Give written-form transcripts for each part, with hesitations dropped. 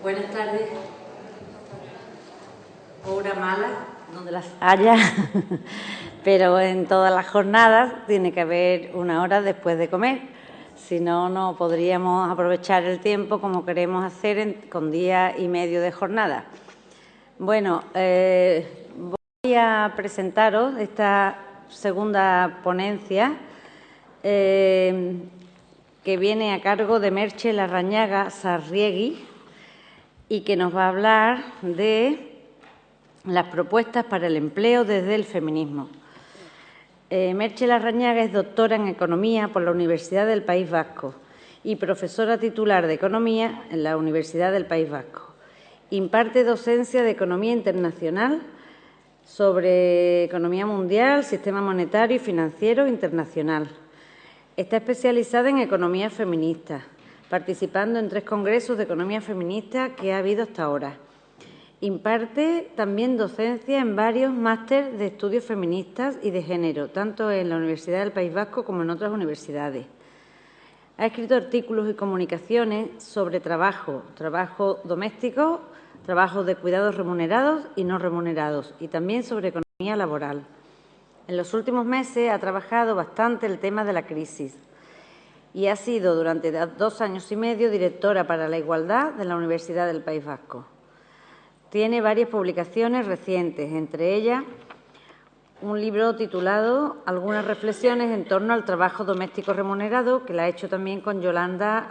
Buenas tardes. Hora mala, donde las haya, pero en todas las jornadas tiene que haber una hora después de comer. Si no, no podríamos aprovechar el tiempo como queremos hacer con día y medio de jornada. Bueno, voy a presentaros esta segunda ponencia que viene a cargo de Merche Larrañaga Sarriegui y que nos va a hablar de las propuestas para el empleo desde el feminismo. Merche Larrañaga es doctora en Economía por la Universidad del País Vasco y profesora titular de Economía en la Universidad del País Vasco. Imparte docencia de Economía Internacional sobre economía mundial, sistema monetario y financiero internacional. Está especializada en economía feminista, participando en 3 congresos de economía feminista que ha habido hasta ahora. Imparte también docencia en varios másteres de estudios feministas y de género, tanto en la Universidad del País Vasco como en otras universidades. Ha escrito artículos y comunicaciones sobre trabajo doméstico, trabajo de cuidados remunerados y no remunerados, y también sobre economía laboral. En los últimos meses ha trabajado bastante el tema de la crisis y ha sido durante 2 años y medio directora para la igualdad de la Universidad del País Vasco. Tiene varias publicaciones recientes, entre ellas un libro titulado Algunas reflexiones en torno al trabajo doméstico remunerado, que la ha hecho también con Yolanda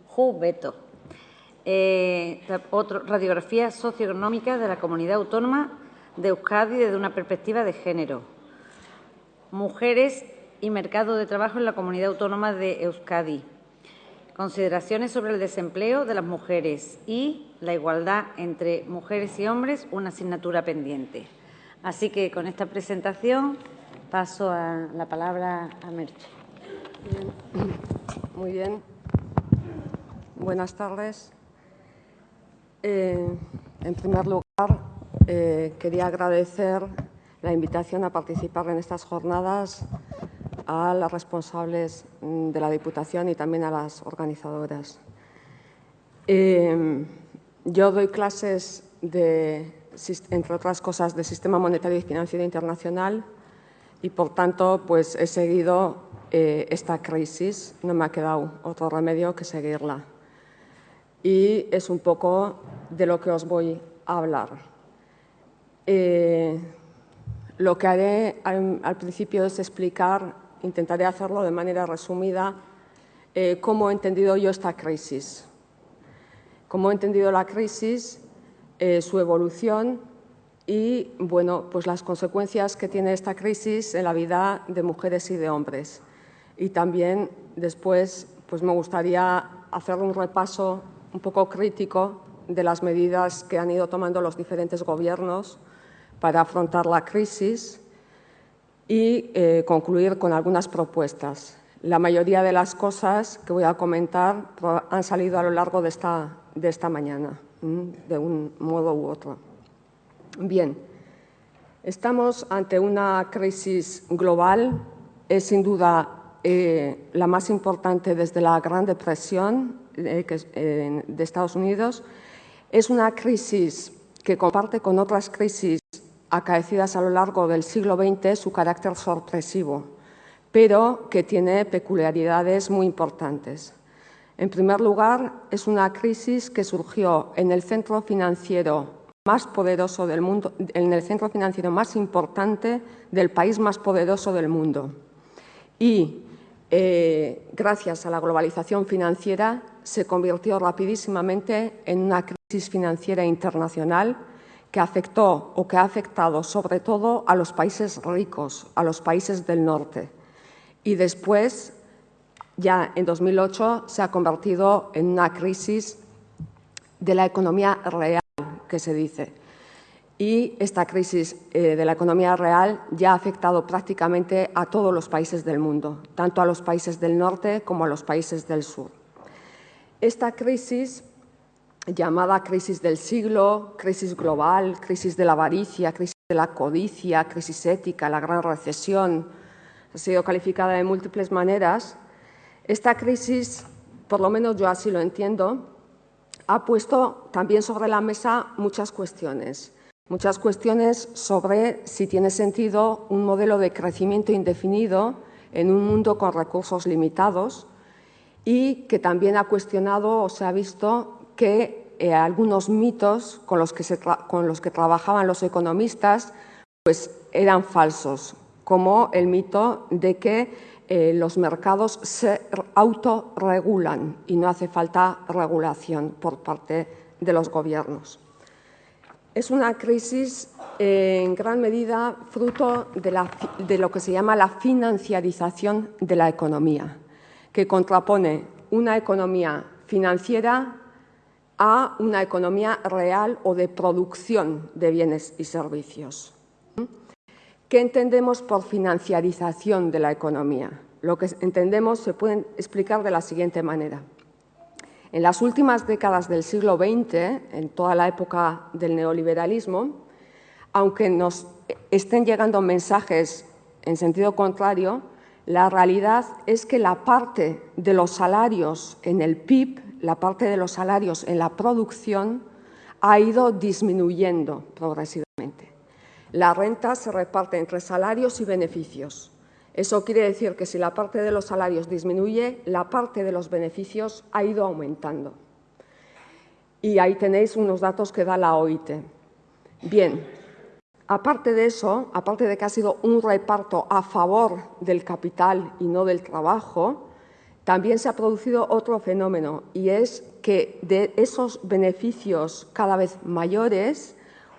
Jubeto. Radiografía socioeconómica de la comunidad autónoma de Euskadi desde una perspectiva de género. Mujeres y mercado de trabajo en la comunidad autónoma de Euskadi. Consideraciones sobre el desempleo de las mujeres y la igualdad entre mujeres y hombres, una asignatura pendiente. Así que con esta presentación paso la palabra a Merche. Bien. Muy bien. Buenas tardes. En primer lugar, quería agradecer la invitación a participar en estas jornadas a las responsables de la Diputación y también a las organizadoras. Yo doy clases, entre otras cosas, de Sistema Monetario y Financiero Internacional y, por tanto, pues he seguido esta crisis. No me ha quedado otro remedio que seguirla. Y es un poco de lo que os voy a hablar. Lo que haré al principio es explicar, intentaré hacerlo de manera resumida, cómo he entendido yo esta crisis. Cómo he entendido la crisis, su evolución y, bueno, pues las consecuencias que tiene esta crisis en la vida de mujeres y de hombres. Y también, después, pues me gustaría hacer un repaso un poco crítico de las medidas que han ido tomando los diferentes gobiernos para afrontar la crisis y concluir con algunas propuestas. La mayoría de las cosas que voy a comentar han salido a lo largo de esta mañana, de un modo u otro. Bien, estamos ante una crisis global, es sin duda la más importante desde la Gran Depresión de Estados Unidos. Es una crisis que comparte con otras crisis acaecidas a lo largo del siglo XX su carácter sorpresivo, pero que tiene peculiaridades muy importantes. En primer lugar, es una crisis que surgió en el centro financiero más poderoso del mundo, en el centro financiero más importante del país más poderoso del mundo. Y gracias a la globalización financiera se convirtió rapidísimamente en una crisis financiera internacional que afectó o que ha afectado sobre todo a los países ricos, a los países del norte. Y después, ya en 2008, se ha convertido en una crisis de la economía real, que se dice. Y esta crisis de la economía real ya ha afectado prácticamente a todos los países del mundo, tanto a los países del norte como a los países del sur. Esta crisis, llamada crisis del siglo, crisis global, crisis de la avaricia, crisis de la codicia, crisis ética, la gran recesión, ha sido calificada de múltiples maneras. Esta crisis por lo menos yo así lo entiendo, ha puesto también sobre la mesa muchas cuestiones sobre si tiene sentido un modelo de crecimiento indefinido en un mundo con recursos limitados, y que también ha cuestionado o se ha visto que algunos mitos con los que trabajaban los economistas pues eran falsos, como el mito de que los mercados se autorregulan y no hace falta regulación por parte de los gobiernos. Es una crisis en gran medida fruto de lo que se llama la financiarización de la economía, que contrapone una economía financiera a una economía real o de producción de bienes y servicios. ¿Qué entendemos por financiarización de la economía? Lo que entendemos se puede explicar de la siguiente manera. En las últimas décadas del siglo XX, en toda la época del neoliberalismo, aunque nos estén llegando mensajes en sentido contrario, la realidad es que la parte de los salarios en el PIB, la parte de los salarios en la producción, ha ido disminuyendo progresivamente. La renta se reparte entre salarios y beneficios. Eso quiere decir que si la parte de los salarios disminuye, la parte de los beneficios ha ido aumentando. Y ahí tenéis unos datos que da la OIT. Bien, aparte de eso, aparte de que ha sido un reparto a favor del capital y no del trabajo, también se ha producido otro fenómeno, y es que de esos beneficios cada vez mayores,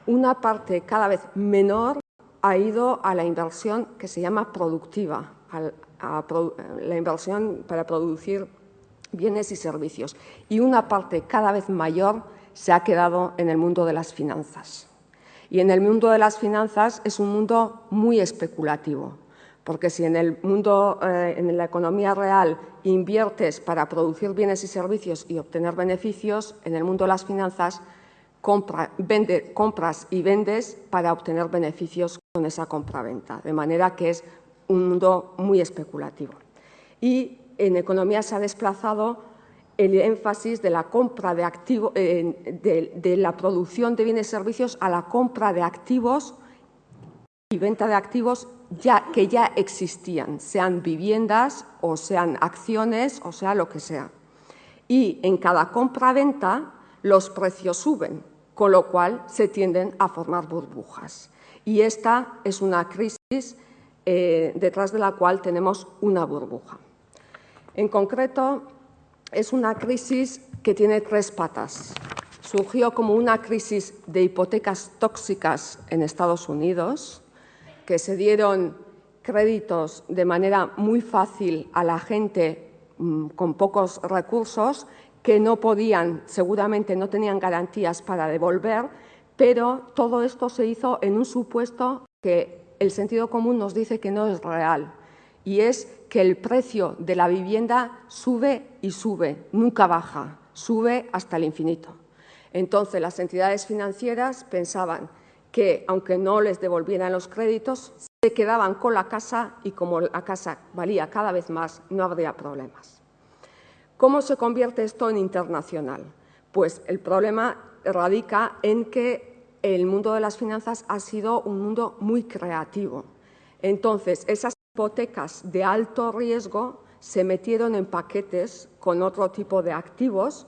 una parte cada vez menor ha ido a la inversión que se llama productiva, a la inversión para producir bienes y servicios. Y una parte cada vez mayor se ha quedado en el mundo de las finanzas. Y en el mundo de las finanzas es un mundo muy especulativo, porque si en el mundo, en la economía real, inviertes para producir bienes y servicios y obtener beneficios, en el mundo de las finanzas compras y vendes para obtener beneficios con esa compra-venta, de manera que es un mundo muy especulativo. Y en economía se ha desplazado el énfasis de la compra de activos, de la producción de bienes y servicios a la compra de activos y venta de activos que ya existían, sean viviendas o sean acciones o sea lo que sea. Y en cada compra-venta los precios suben, con lo cual se tienden a formar burbujas. Y esta es una crisis detrás de la cual tenemos una burbuja. En concreto, es una crisis que tiene tres patas. Surgió como una crisis de hipotecas tóxicas en Estados Unidos, que se dieron créditos de manera muy fácil a la gente con pocos recursos, que no podían, seguramente no tenían garantías para devolver, pero todo esto se hizo en un supuesto que el sentido común nos dice que no es real, y es que el precio de la vivienda sube y sube, nunca baja, sube hasta el infinito. Entonces, las entidades financieras pensaban que, aunque no les devolvieran los créditos, se quedaban con la casa y como la casa valía cada vez más, no habría problemas. ¿Cómo se convierte esto en internacional? Pues el problema radica en que el mundo de las finanzas ha sido un mundo muy creativo. Entonces, esas hipotecas de alto riesgo se metieron en paquetes con otro tipo de activos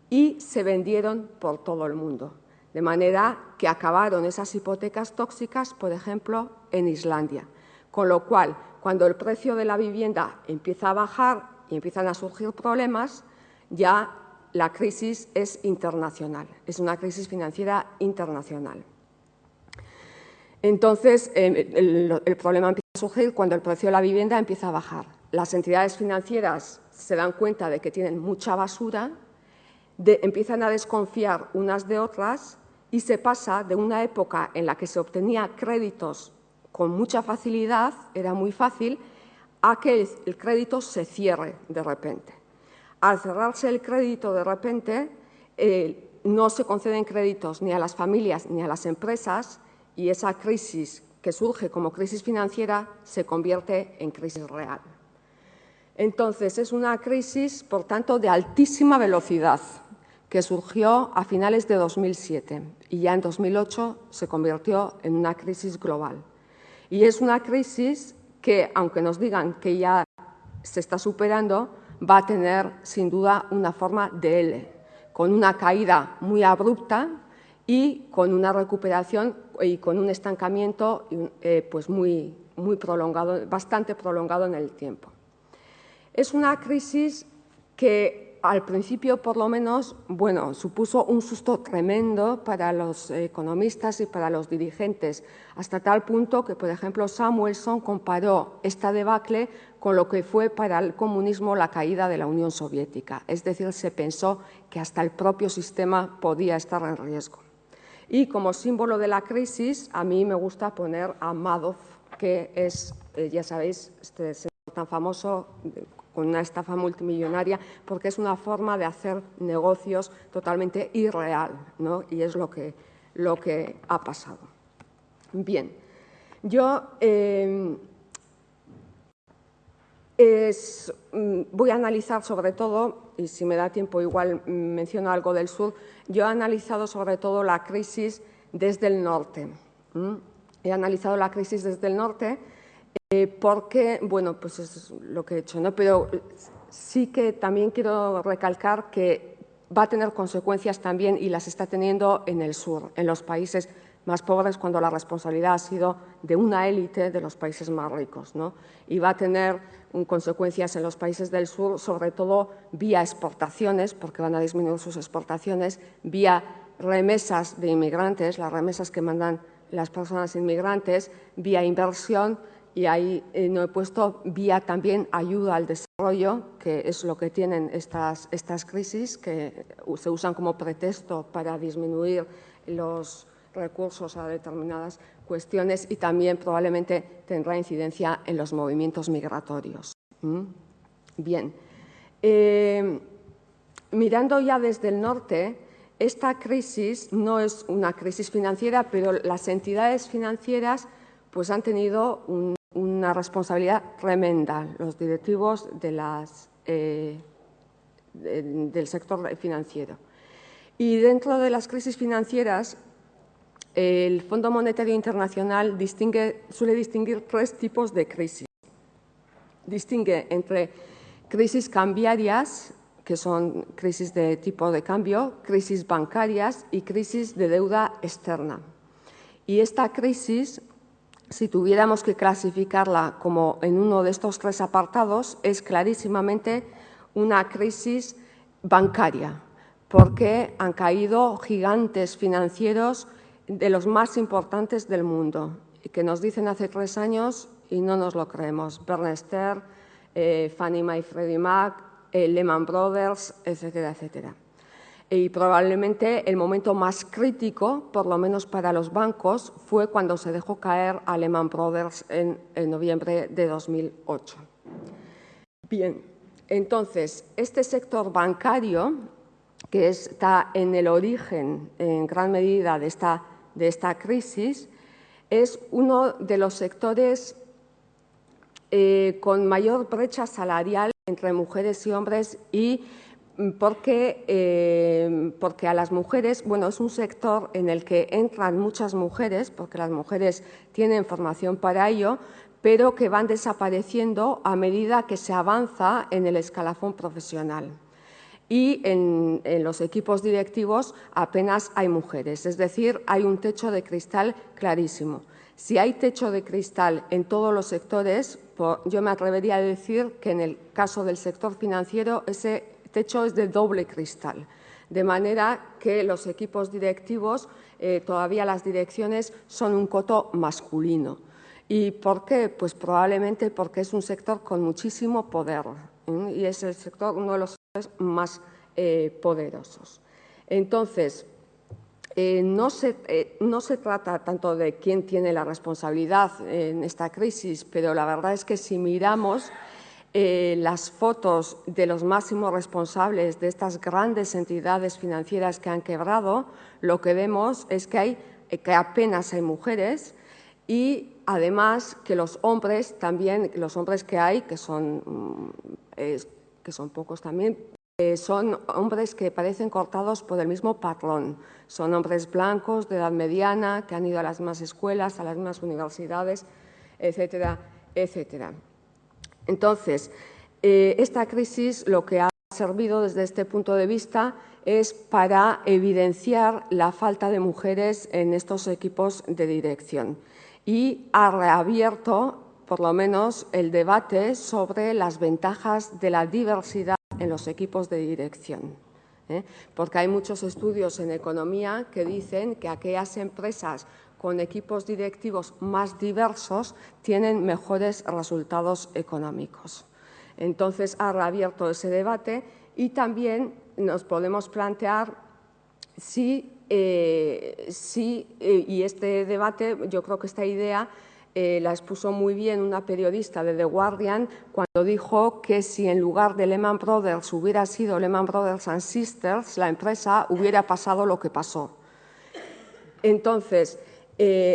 y se vendieron por todo el mundo. De manera que acabaron esas hipotecas tóxicas, por ejemplo, en Islandia. Con lo cual, cuando el precio de la vivienda empieza a bajar y empiezan a surgir problemas, ya la crisis es internacional, es una crisis financiera internacional. Entonces, el problema empieza a surgir cuando el precio de la vivienda empieza a bajar. Las entidades financieras se dan cuenta de que tienen mucha basura, empiezan a desconfiar unas de otras y se pasa de una época en la que se obtenía créditos con mucha facilidad, era muy fácil, a que el crédito se cierre de repente. Al cerrarse el crédito de repente, no se conceden créditos ni a las familias ni a las empresas, y esa crisis que surge como crisis financiera se convierte en crisis real. Entonces, es una crisis, por tanto, de altísima velocidad, que surgió a finales de 2007 y ya en 2008 se convirtió en una crisis global. Y es una crisis que, aunque nos digan que ya se está superando, va a tener sin duda una forma de L, con una caída muy abrupta y con una recuperación y con un estancamiento pues muy prolongado, bastante prolongado en el tiempo. Es una crisis que al principio, por lo menos, bueno, supuso un susto tremendo para los economistas y para los dirigentes, hasta tal punto que, por ejemplo, Samuelson comparó esta debacle con lo que fue para el comunismo la caída de la Unión Soviética. Es decir, se pensó que hasta el propio sistema podía estar en riesgo. Y como símbolo de la crisis, a mí me gusta poner a Madoff, que es, ya sabéis, este señor tan famoso, con una estafa multimillonaria, porque es una forma de hacer negocios totalmente irreal, ¿no? Y es lo que ha pasado. Bien, yo voy a analizar sobre todo, y si me da tiempo igual menciono algo del sur, yo he analizado sobre todo la crisis desde el norte. He analizado la crisis desde el norte porque, bueno, pues es lo que he hecho, ¿no? Pero sí que también quiero recalcar que va a tener consecuencias también, y las está teniendo en el sur, en los países más pobres, cuando la responsabilidad ha sido de una élite de los países más ricos, ¿no? Y va a tener consecuencias en los países del sur, sobre todo vía exportaciones, porque van a disminuir sus exportaciones, vía remesas de inmigrantes, las remesas que mandan las personas inmigrantes, vía inversión, y ahí no he puesto vía también ayuda al desarrollo, que es lo que tienen estas crisis, que se usan como pretexto para disminuir los recursos a determinadas cuestiones, y también probablemente tendrá incidencia en los movimientos migratorios. Bien, mirando ya desde el norte, esta crisis no es una crisis financiera, pero las entidades financieras pues han tenido una responsabilidad tremenda, los directivos de del sector financiero. Y dentro de las crisis financieras, el Fondo Monetario Internacional suele distinguir tres tipos de crisis. Distingue entre crisis cambiarias, que son crisis de tipo de cambio, crisis bancarias y crisis de deuda externa. Y esta crisis, si tuviéramos que clasificarla como en uno de estos tres apartados, es clarísimamente una crisis bancaria, porque han caído gigantes financieros de los más importantes del mundo, y que nos dicen hace 3 años y no nos lo creemos. Bernstein, Fannie Mae, Freddie Mac, Lehman Brothers, etcétera, etcétera. Y probablemente el momento más crítico, por lo menos para los bancos, fue cuando se dejó caer a Lehman Brothers en noviembre de 2008. Bien, entonces, este sector bancario, que está en el origen, en gran medida, de esta crisis, es uno de los sectores con mayor brecha salarial entre mujeres y hombres, y porque a las mujeres, bueno, es un sector en el que entran muchas mujeres, porque las mujeres tienen formación para ello, pero que van desapareciendo a medida que se avanza en el escalafón profesional. Y en los equipos directivos apenas hay mujeres, es decir, hay un techo de cristal clarísimo. Si hay techo de cristal en todos los sectores, yo me atrevería a decir que en el caso del sector financiero ese techo es de doble cristal, de manera que los equipos directivos, todavía las direcciones, son un coto masculino. ¿Y por qué? Pues probablemente porque es un sector con muchísimo poder, y es el sector, uno de los sectores más poderosos. Entonces, no se trata tanto de quién tiene la responsabilidad en esta crisis, pero la verdad es que si miramos las fotos de los máximos responsables de estas grandes entidades financieras que han quebrado, lo que vemos es que apenas hay mujeres, y además que los hombres también, los hombres que hay, que son pocos también, son hombres que parecen cortados por el mismo patrón. Son hombres blancos, de edad mediana, que han ido a las mismas escuelas, a las mismas universidades, etcétera, etcétera. Entonces, esta crisis lo que ha servido desde este punto de vista es para evidenciar la falta de mujeres en estos equipos de dirección y ha reabierto, por lo menos, el debate sobre las ventajas de la diversidad en los equipos de dirección. Porque hay muchos estudios en economía que dicen que aquellas empresas con equipos directivos más diversos tienen mejores resultados económicos. Entonces, ha reabierto ese debate y también nos podemos plantear y este debate, yo creo que esta idea la expuso muy bien una periodista de The Guardian cuando dijo que si en lugar de Lehman Brothers hubiera sido Lehman Brothers and Sisters, la empresa hubiera pasado lo que pasó. Entonces,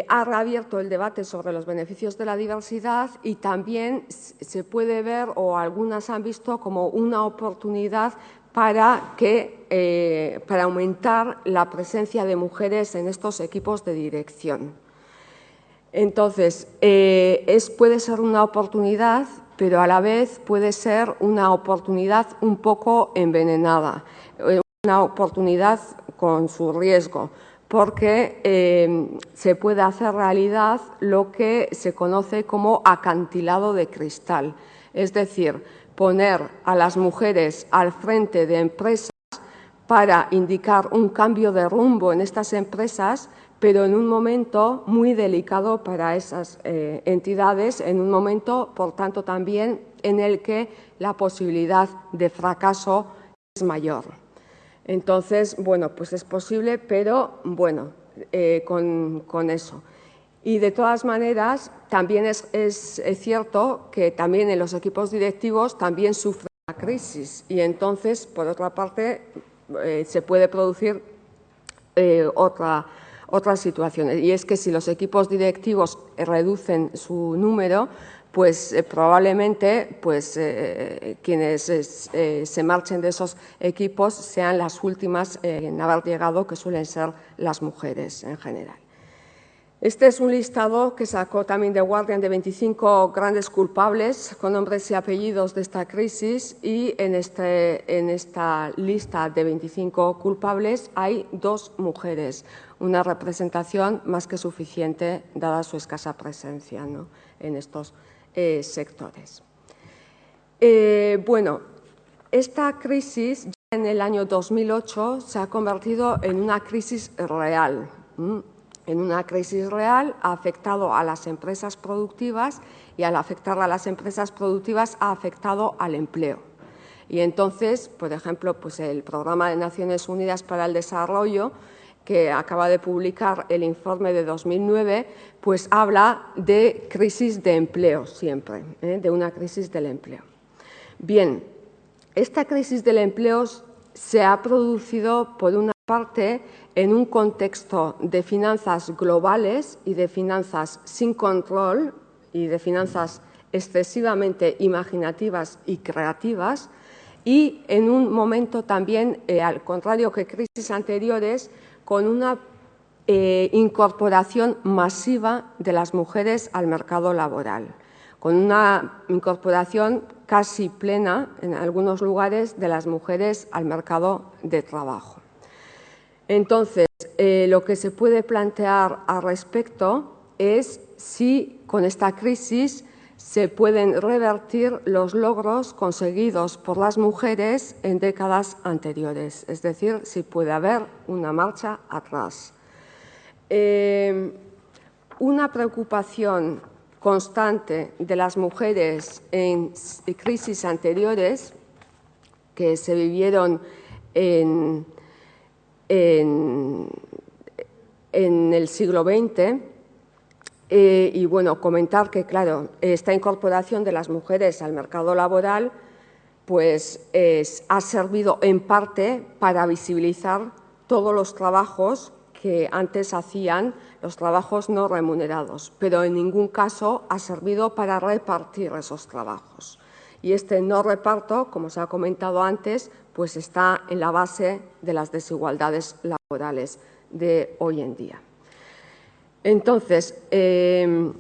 ha reabierto el debate sobre los beneficios de la diversidad y también se puede ver, o algunas han visto, como una oportunidad para aumentar la presencia de mujeres en estos equipos de dirección. Entonces, puede ser una oportunidad, pero a la vez puede ser una oportunidad un poco envenenada, una oportunidad con su riesgo, porque se puede hacer realidad lo que se conoce como acantilado de cristal, es decir, poner a las mujeres al frente de empresas para indicar un cambio de rumbo en estas empresas, pero en un momento muy delicado para esas entidades, en un momento, por tanto, también en el que la posibilidad de fracaso es mayor. Entonces, bueno, pues es posible, pero bueno, con eso. Y de todas maneras, también es cierto que también en los equipos directivos también sufren la crisis y entonces, por otra parte, se puede producir otras situaciones. Y es que si los equipos directivos reducen su número, pues probablemente quienes se marchen de esos equipos sean las últimas en haber llegado, que suelen ser las mujeres en general. Este es un listado que sacó también The Guardian de 25 grandes culpables con nombres y apellidos de esta crisis y en esta lista de 25 culpables hay 2 mujeres, una representación más que suficiente dada su escasa presencia, ¿no?, en estos sectores. Bueno, esta crisis ya en el año 2008 se ha convertido en una crisis real. En una crisis real ha afectado a las empresas productivas y al afectar a las empresas productivas ha afectado al empleo. Y entonces, por ejemplo, pues el Programa de Naciones Unidas para el Desarrollo, que acaba de publicar el informe de 2009, pues habla de crisis de empleo siempre, de una crisis del empleo. Bien, esta crisis del empleo se ha producido, por una parte, en un contexto de finanzas globales y de finanzas sin control y de finanzas excesivamente imaginativas y creativas, y en un momento también, al contrario que crisis anteriores, con una incorporación masiva de las mujeres al mercado laboral, con una incorporación casi plena, en algunos lugares, de las mujeres al mercado de trabajo. Entonces, lo que se puede plantear al respecto es si con esta crisis se pueden revertir los logros conseguidos por las mujeres en décadas anteriores, es decir, si puede haber una marcha atrás. Una preocupación constante de las mujeres en crisis anteriores que se vivieron en el siglo XX, y bueno, comentar que, claro, esta incorporación de las mujeres al mercado laboral pues ha servido en parte para visibilizar todos los trabajos que antes hacían los trabajos no remunerados, pero en ningún caso ha servido para repartir esos trabajos. Y este no reparto, como se ha comentado antes, pues está en la base de las desigualdades laborales de hoy en día. Entonces, en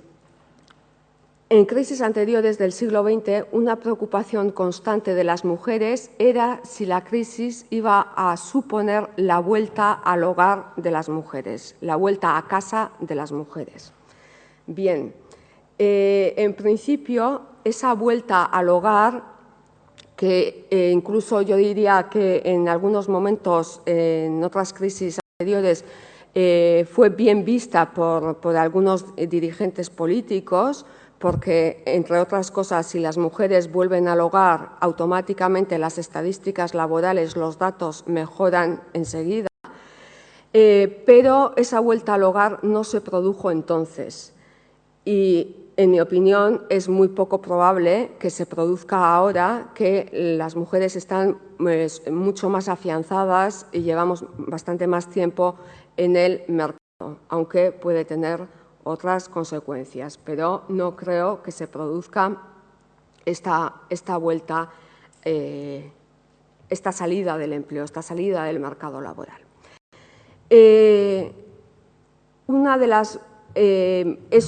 crisis anteriores del siglo XX, una preocupación constante de las mujeres era si la crisis iba a suponer la vuelta al hogar de las mujeres, la vuelta a casa de las mujeres. Bien, en principio, esa vuelta al hogar, que incluso yo diría que en algunos momentos, en otras crisis anteriores, fue bien vista por algunos dirigentes políticos, porque, entre otras cosas, si las mujeres vuelven al hogar, automáticamente las estadísticas laborales, los datos mejoran enseguida, pero esa vuelta al hogar no se produjo entonces. Y, en mi opinión, es muy poco probable que se produzca ahora, que las mujeres están mucho más afianzadas y llevamos bastante más tiempo en el mercado, aunque puede tener otras consecuencias, pero no creo que se produzca esta vuelta, esta salida del empleo, esta salida del mercado laboral. Es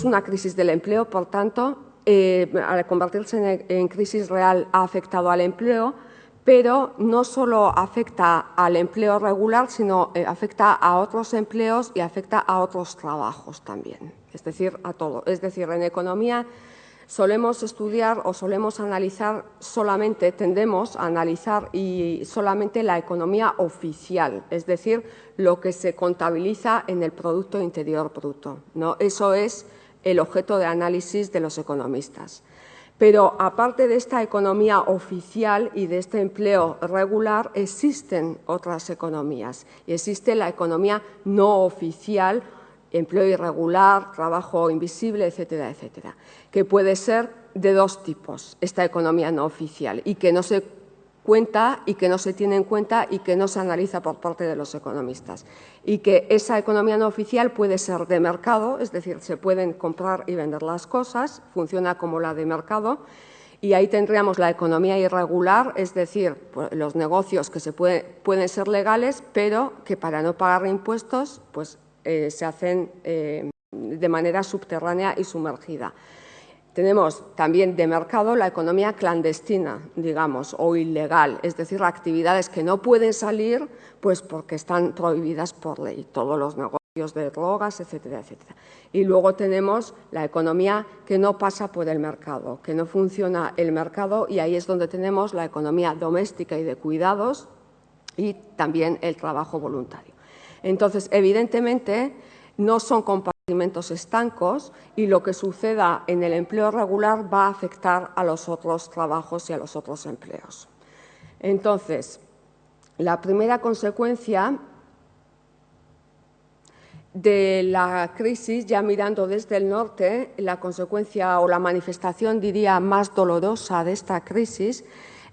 una crisis del empleo, por tanto, al convertirse en crisis real ha afectado al empleo, pero no solo afecta al empleo regular, sino afecta a otros empleos y afecta a otros trabajos también, es decir, a todo. Es decir, en economía solemos estudiar o solemos analizar solamente, tendemos a analizar solamente la economía oficial, es decir, lo que se contabiliza en el Producto Interior Bruto, ¿no? Eso es el objeto de análisis de los economistas. Pero, aparte de esta economía oficial y de este empleo regular, existen otras economías. Y existe la economía no oficial, empleo irregular, trabajo invisible, etcétera, etcétera, que puede ser de dos tipos, esta economía no oficial, y que no se cuenta y que no se tiene en cuenta y que no se analiza por parte de los economistas. Y que esa economía no oficial puede ser de mercado, es decir, se pueden comprar y vender las cosas, funciona como la de mercado, y ahí tendríamos la economía irregular, es decir, pues, los negocios que pueden ser legales, pero que para no pagar impuestos pues, se hacen de manera subterránea y sumergida. Tenemos también de mercado la economía clandestina, digamos, o ilegal, es decir, actividades que no pueden salir pues porque están prohibidas por ley, todos los negocios de drogas, etcétera, etcétera. Y luego tenemos la economía que no pasa por el mercado, que no funciona el mercado, y ahí es donde tenemos la economía doméstica y de cuidados y también el trabajo voluntario. Entonces, evidentemente, no son compartimentos estancos y lo que suceda en el empleo regular va a afectar a los otros trabajos y a los otros empleos. Entonces, la primera consecuencia de la crisis, ya mirando desde el norte, la consecuencia o la manifestación, diría, más dolorosa de esta crisis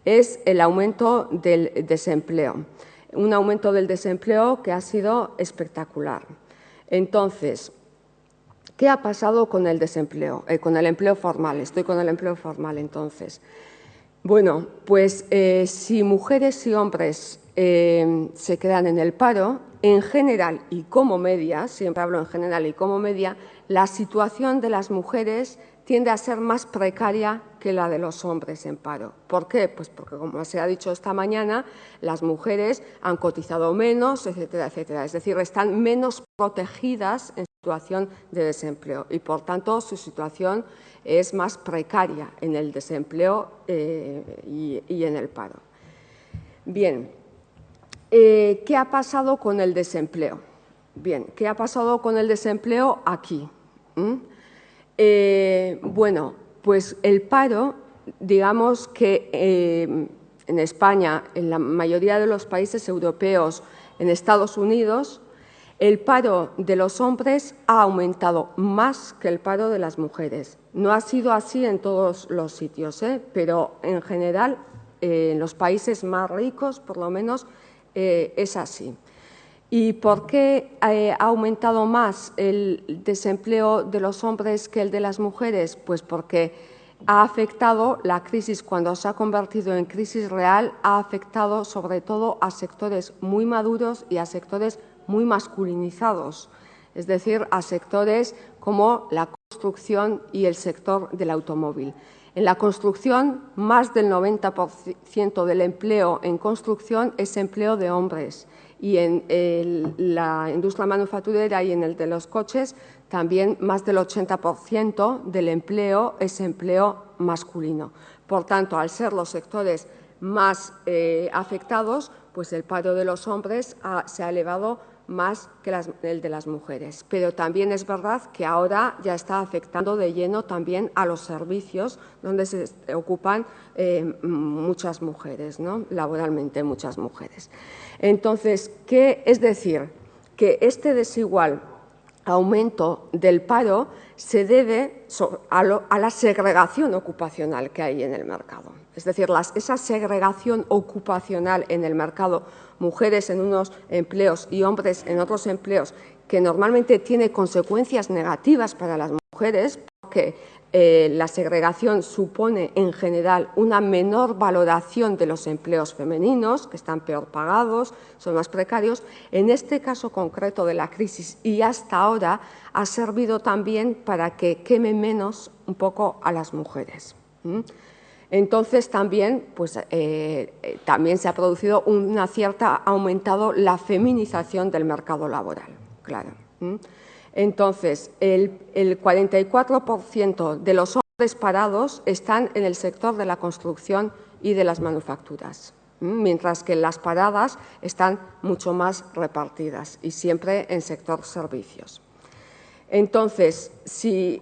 es el aumento del desempleo. Un aumento del desempleo que ha sido espectacular. Entonces, ¿qué ha pasado con el desempleo? Con el empleo formal. Estoy con el empleo formal, entonces. Bueno, pues si mujeres y hombres se quedan en el paro, en general y como media, siempre hablo en general y como media, la situación de las mujeres tiende a ser más precaria que la de los hombres en paro. ¿Por qué? Pues porque, como se ha dicho esta mañana, las mujeres han cotizado menos, etcétera, etcétera. Es decir, están menos protegidas en situación de desempleo y, por tanto, su situación es más precaria en el desempleo y en el paro. Bien, ¿qué ha pasado con el desempleo? Bien, ¿qué ha pasado con el desempleo aquí? Bueno, pues el paro, digamos que en España, en la mayoría de los países europeos, en Estados Unidos, el paro de los hombres ha aumentado más que el paro de las mujeres. No ha sido así en todos los sitios, pero en general, en los países más ricos, por lo menos, es así. ¿Y por qué ha aumentado más el desempleo de los hombres que el de las mujeres? Pues porque ha afectado la crisis, cuando se ha convertido en crisis real, ha afectado sobre todo a sectores muy maduros y a sectores muy masculinizados, es decir, a sectores como la construcción y el sector del automóvil. En la construcción, más del 90% del empleo en construcción es empleo de hombres, y en la industria manufacturera y en el de los coches también más del 80% del empleo es empleo masculino. Por tanto, al ser los sectores más afectados, pues el paro de los hombres se ha elevado más que el de las mujeres. Pero también es verdad que ahora ya está afectando de lleno también a los servicios, donde se ocupan muchas mujeres, ¿no? Laboralmente muchas mujeres. Entonces, ¿qué es decir? Que este desigual aumento del paro se debe a la segregación ocupacional que hay en el mercado. Es decir, esa segregación ocupacional en el mercado, mujeres en unos empleos y hombres en otros empleos, que normalmente tiene consecuencias negativas para las mujeres, porque la segregación supone en general una menor valoración de los empleos femeninos, que están peor pagados, son más precarios. En este caso concreto de la crisis y hasta ahora ha servido también para que queme menos un poco a las mujeres. Entonces también, también se ha producido una cierta, ha aumentado la feminización del mercado laboral, claro. Entonces, el 44% de los hombres parados están en el sector de la construcción y de las manufacturas, mientras que las paradas están mucho más repartidas y siempre en sector servicios. Entonces, si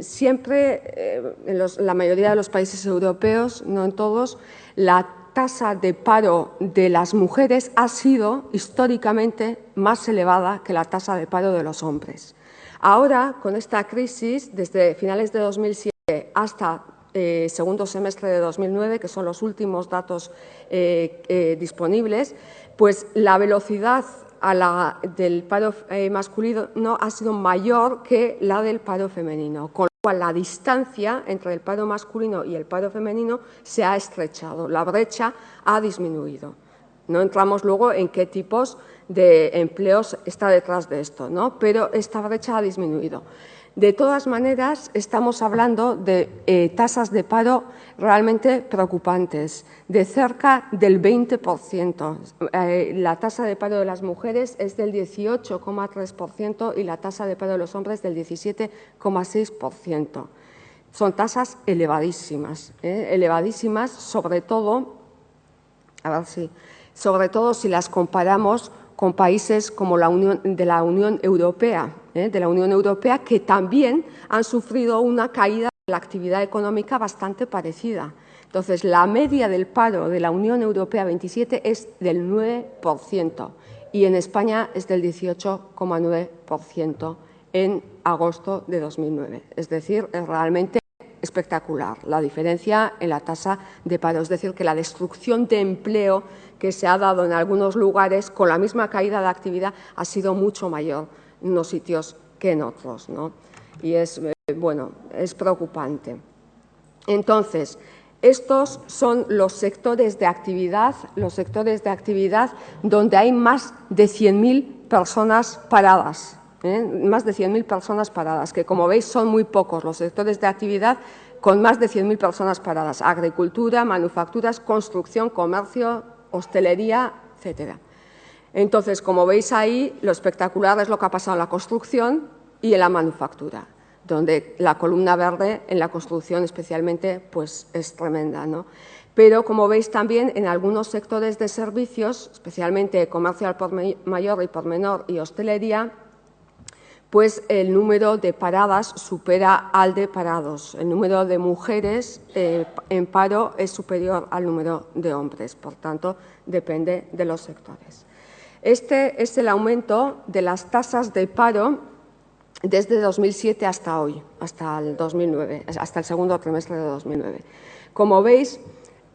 siempre, en la mayoría de los países europeos, no en todos, la tasa de paro de las mujeres ha sido históricamente más elevada que la tasa de paro de los hombres. Ahora, con esta crisis, desde finales de 2007 hasta segundo semestre de 2009, que son los últimos datos disponibles, pues la velocidad del paro masculino ha sido mayor que la del paro femenino, con lo cual la distancia entre el paro masculino y el paro femenino se ha estrechado, la brecha ha disminuido. No entramos luego en qué tipos de empleos está detrás de esto, ¿no? Pero esta brecha ha disminuido. De todas maneras, estamos hablando de tasas de paro realmente preocupantes, de cerca del 20%. La tasa de paro de las mujeres es del 18,3% y la tasa de paro de los hombres del 17,6%. Son tasas elevadísimas, elevadísimas, sobre todo si las comparamos con países como de la Unión Europea, que también han sufrido una caída de la actividad económica bastante parecida. Entonces, la media del paro de la Unión Europea 27 es del 9% y en España es del 18,9% en agosto de 2009. Es decir, es realmente espectacular la diferencia en la tasa de paro. Es decir, que la destrucción de empleo que se ha dado en algunos lugares con la misma caída de actividad ha sido mucho mayor en unos sitios que en otros, ¿no? Y es preocupante. Entonces, estos son los sectores de actividad donde hay más de 100.000 personas paradas, más de 100.000 personas paradas, que como veis son muy pocos los sectores de actividad con más de 100.000 personas paradas: agricultura, manufacturas, construcción, comercio, hostelería, etcétera. Entonces, como veis ahí, lo espectacular es lo que ha pasado en la construcción y en la manufactura, donde la columna verde en la construcción especialmente pues es tremenda, ¿no? Pero, como veis también, en algunos sectores de servicios, especialmente comercio al por mayor y por menor y hostelería, pues el número de paradas supera al de parados. El número de mujeres en paro es superior al número de hombres, por tanto, depende de los sectores. Este es el aumento de las tasas de paro desde 2007 hasta hoy, hasta el 2009, hasta el segundo trimestre de 2009. Como veis,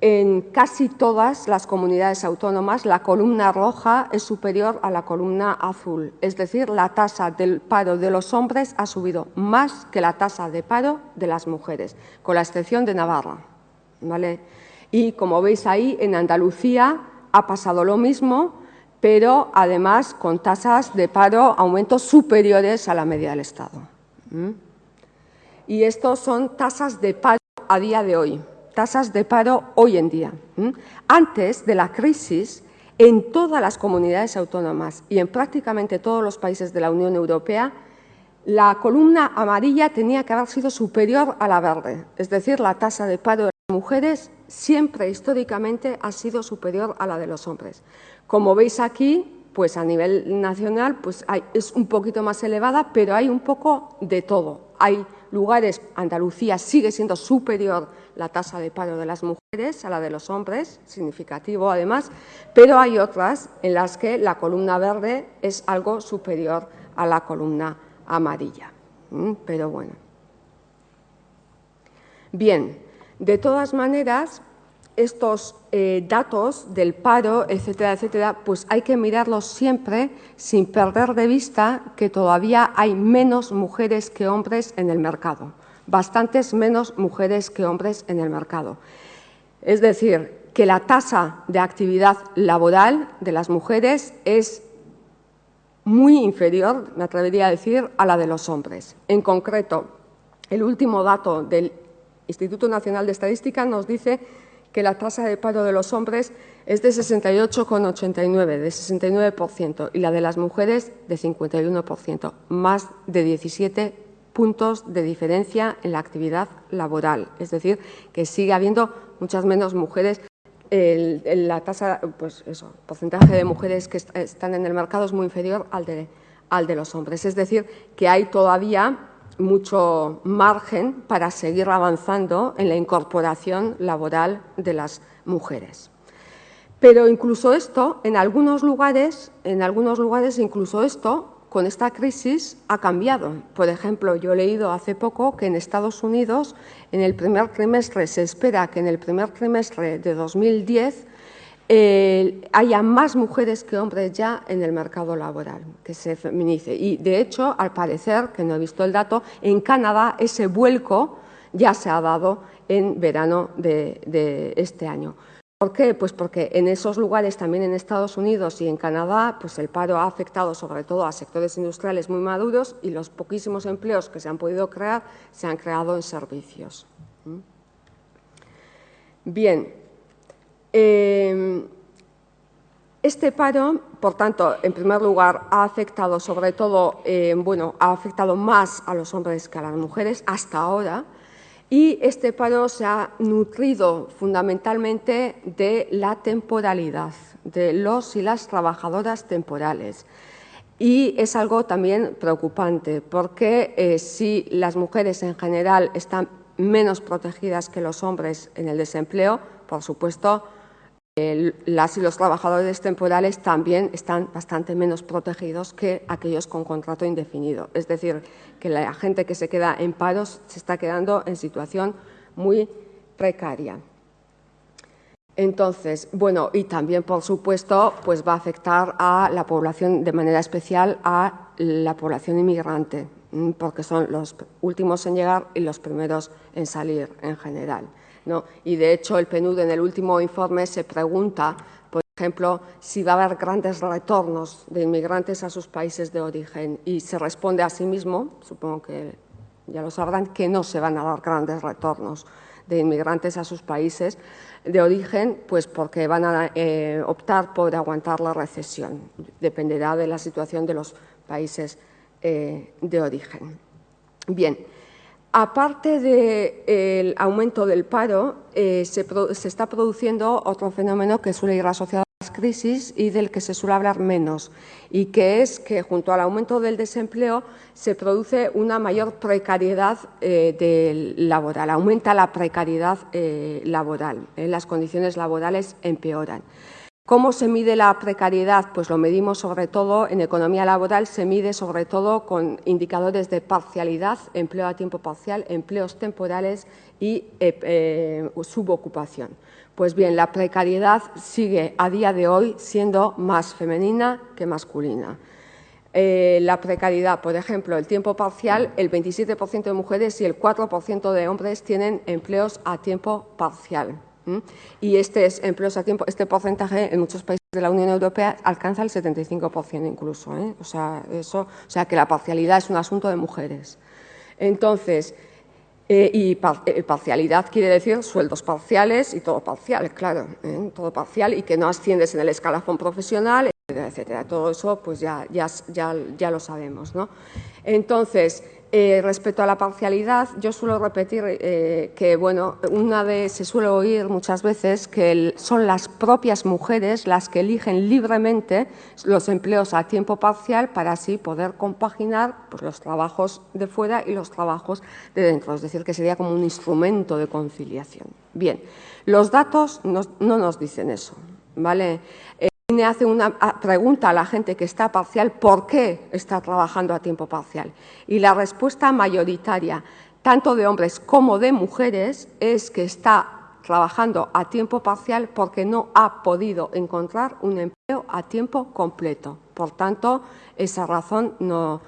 en casi todas las comunidades autónomas la columna roja es superior a la columna azul, es decir, la tasa del paro de los hombres ha subido más que la tasa de paro de las mujeres, con la excepción de Navarra, ¿vale? Y como veis ahí, en Andalucía ha pasado lo mismo, pero además con tasas de paro, aumentos superiores a la media del Estado. Y estos son tasas de paro a día de hoy. Tasas de paro hoy en día. Antes de la crisis, en todas las comunidades autónomas y en prácticamente todos los países de la Unión Europea, la columna amarilla tenía que haber sido superior a la verde. Es decir, la tasa de paro de las mujeres siempre históricamente ha sido superior a la de los hombres. Como veis aquí, pues a nivel nacional pues es un poquito más elevada, pero hay un poco de todo. Hay lugares, Andalucía sigue siendo superior la tasa de paro de las mujeres a la de los hombres, significativo además, pero hay otras en las que la columna verde es algo superior a la columna amarilla. Pero bueno. Bien, de todas maneras, estos datos del paro, etcétera, etcétera, pues hay que mirarlos siempre sin perder de vista que todavía hay menos mujeres que hombres en el mercado, bastantes menos mujeres que hombres en el mercado. Es decir, que la tasa de actividad laboral de las mujeres es muy inferior, me atrevería a decir, a la de los hombres. En concreto, el último dato del Instituto Nacional de Estadística nos dice que la tasa de paro de los hombres es de 68,89, de 69%, y la de las mujeres de 51%, más de 17 puntos de diferencia en la actividad laboral. Es decir, que sigue habiendo muchas menos mujeres. La tasa, pues eso, porcentaje de mujeres que están en el mercado es muy inferior al de los hombres. Es decir, que hay todavía mucho margen para seguir avanzando en la incorporación laboral de las mujeres. Pero incluso esto, en algunos lugares incluso esto, con esta crisis, ha cambiado. Por ejemplo, yo he leído hace poco que en Estados Unidos, en el primer trimestre, se espera que en el primer trimestre de 2010 haya más mujeres que hombres ya en el mercado laboral, que se feminice. Y, de hecho, al parecer, que no he visto el dato, en Canadá ese vuelco ya se ha dado en verano de este año. ¿Por qué? Pues porque en esos lugares, también en Estados Unidos y en Canadá, pues el paro ha afectado sobre todo a sectores industriales muy maduros y los poquísimos empleos que se han podido crear se han creado en servicios. Bien. Este paro, por tanto, en primer lugar, ha afectado sobre todo, ha afectado más a los hombres que a las mujeres hasta ahora, y este paro se ha nutrido fundamentalmente de la temporalidad, de los y las trabajadoras temporales. Y es algo también preocupante, porque si las mujeres en general están menos protegidas que los hombres en el desempleo, por supuesto, las y los trabajadores temporales también están bastante menos protegidos que aquellos con contrato indefinido. Es decir, que la gente que se queda en paros se está quedando en situación muy precaria. Entonces, bueno, y también, por supuesto, pues va a afectar a la población, de manera especial a la población inmigrante, porque son los últimos en llegar y los primeros en salir en general, ¿no? Y, de hecho, el PNUD en el último informe se pregunta, por ejemplo, si va a haber grandes retornos de inmigrantes a sus países de origen, y se responde a sí mismo, supongo que ya lo sabrán, que no se van a dar grandes retornos de inmigrantes a sus países de origen, pues porque van a optar por aguantar la recesión. Dependerá de la situación de los países de origen. Bien. Aparte del aumento del paro, se está produciendo otro fenómeno que suele ir asociado a las crisis y del que se suele hablar menos, y que es que, junto al aumento del desempleo, se produce una mayor precariedad laboral, aumenta la precariedad laboral, las condiciones laborales empeoran. ¿Cómo se mide la precariedad? Pues lo medimos sobre todo, en economía laboral se mide sobre todo con indicadores de parcialidad, empleo a tiempo parcial, empleos temporales y subocupación. Pues bien, la precariedad sigue a día de hoy siendo más femenina que masculina. La precariedad, por ejemplo, el tiempo parcial, el 27% de mujeres y el 4% de hombres tienen empleos a tiempo parcial. Y este porcentaje en muchos países de la Unión Europea alcanza el 75% incluso. O sea que la parcialidad es un asunto de mujeres. Entonces, parcialidad quiere decir sueldos parciales y todo parcial, claro, todo parcial y que no asciendes en el escalafón profesional, etcétera, etcétera. Todo eso pues ya lo sabemos, ¿no? Entonces, respecto a la parcialidad, yo suelo repetir que, bueno, se suele oír muchas veces que son las propias mujeres las que eligen libremente los empleos a tiempo parcial para así poder compaginar pues, los trabajos de fuera y los trabajos de dentro, es decir, que sería como un instrumento de conciliación. Bien, los datos no nos dicen eso, ¿vale? INE hace una pregunta a la gente que está parcial, ¿por qué está trabajando a tiempo parcial? Y la respuesta mayoritaria, tanto de hombres como de mujeres, es que está trabajando a tiempo parcial porque no ha podido encontrar un empleo a tiempo completo. Por tanto, esa razón no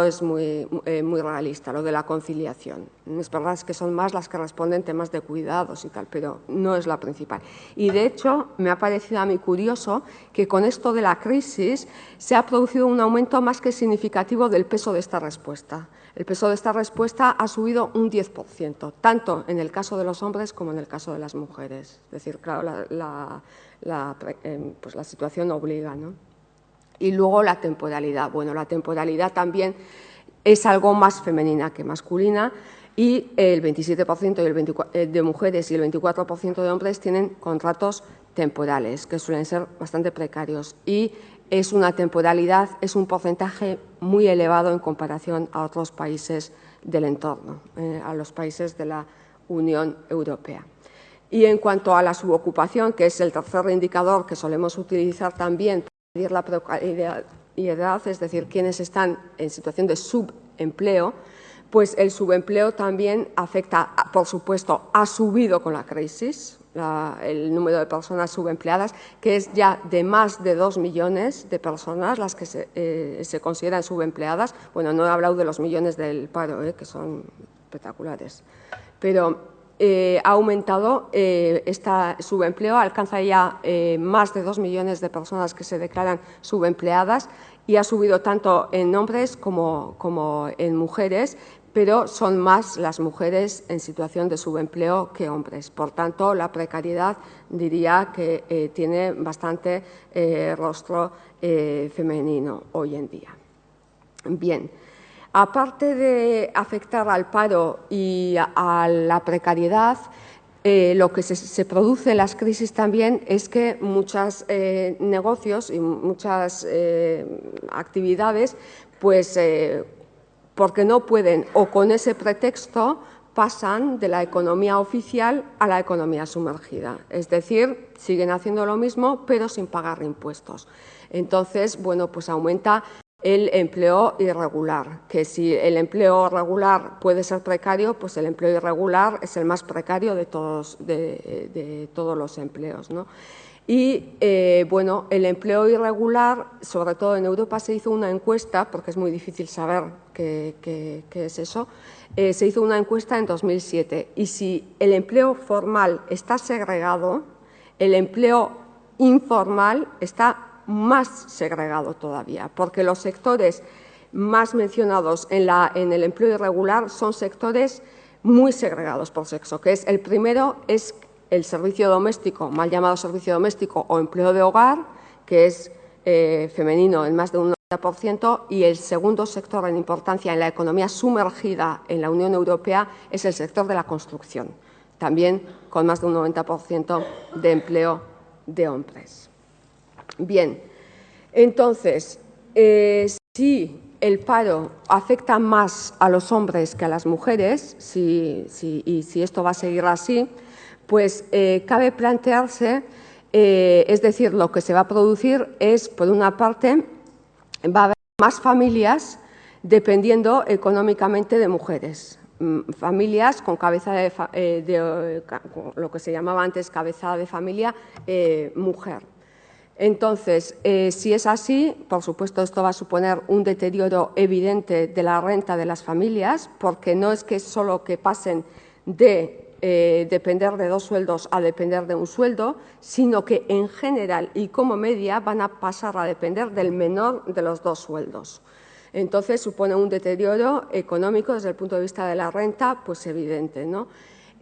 es muy realista, lo de la conciliación. Es verdad que son más las que responden temas de cuidados y tal, pero no es la principal. Y, de hecho, me ha parecido a mí curioso que con esto de la crisis se ha producido un aumento más que significativo del peso de esta respuesta. El peso de esta respuesta ha subido un 10%, tanto en el caso de los hombres como en el caso de las mujeres. Es decir, claro, pues la situación obliga, ¿no? Y luego la temporalidad. Bueno, la temporalidad también es algo más femenina que masculina y el 27% de mujeres y el 24% de hombres tienen contratos temporales, que suelen ser bastante precarios. Y es una temporalidad, es un porcentaje muy elevado en comparación a otros países del entorno, a los países de la Unión Europea. Y en cuanto a la subocupación, que es el tercer indicador que solemos utilizar también para medir la precariedad, es decir, quienes están en situación de subempleo, pues el subempleo también afecta, por supuesto, ha subido con la crisis, el número de personas subempleadas, que es ya de más de 2 millones de personas las que se consideran subempleadas. Bueno, no he hablado de los millones del paro, que son espectaculares, pero ha aumentado este subempleo, alcanza ya más de 2 millones de personas que se declaran subempleadas y ha subido tanto en hombres como en mujeres, pero son más las mujeres en situación de subempleo que hombres. Por tanto, la precariedad diría que tiene bastante rostro femenino hoy en día. Bien. Aparte de afectar al paro y a la precariedad, lo que se produce en las crisis también es que muchos negocios y muchas actividades, pues porque no pueden o con ese pretexto pasan de la economía oficial a la economía sumergida. Es decir, siguen haciendo lo mismo pero sin pagar impuestos. Entonces, bueno, pues aumenta el empleo irregular, que si el empleo regular puede ser precario, pues el empleo irregular es el más precario de todos los empleos, ¿no? Y, bueno, el empleo irregular, sobre todo en Europa, se hizo una encuesta, porque es muy difícil saber qué es eso, se hizo una encuesta en 2007 y si el empleo formal está segregado, el empleo informal está más segregado todavía, porque los sectores más mencionados en el empleo irregular son sectores muy segregados por sexo, que es el primero es el servicio doméstico, mal llamado servicio doméstico o empleo de hogar, que es femenino en más de un 90%, y el segundo sector en importancia en la economía sumergida en la Unión Europea es el sector de la construcción, también con más de un 90% de empleo de hombres. Bien, entonces, si el paro afecta más a los hombres que a las mujeres, y si esto va a seguir así, pues cabe plantearse Es decir, lo que se va a producir es, por una parte, va a haber más familias dependiendo económicamente de mujeres. Familias con cabeza con lo que se llamaba antes cabeza de familia mujer. Entonces, si es así, por supuesto, esto va a suponer un deterioro evidente de la renta de las familias, porque no es que solo que pasen de depender de 2 sueldos a depender de un sueldo, sino que en general y como media van a pasar a depender del menor de los 2 sueldos. Entonces, supone un deterioro económico desde el punto de vista de la renta, pues evidente, ¿no?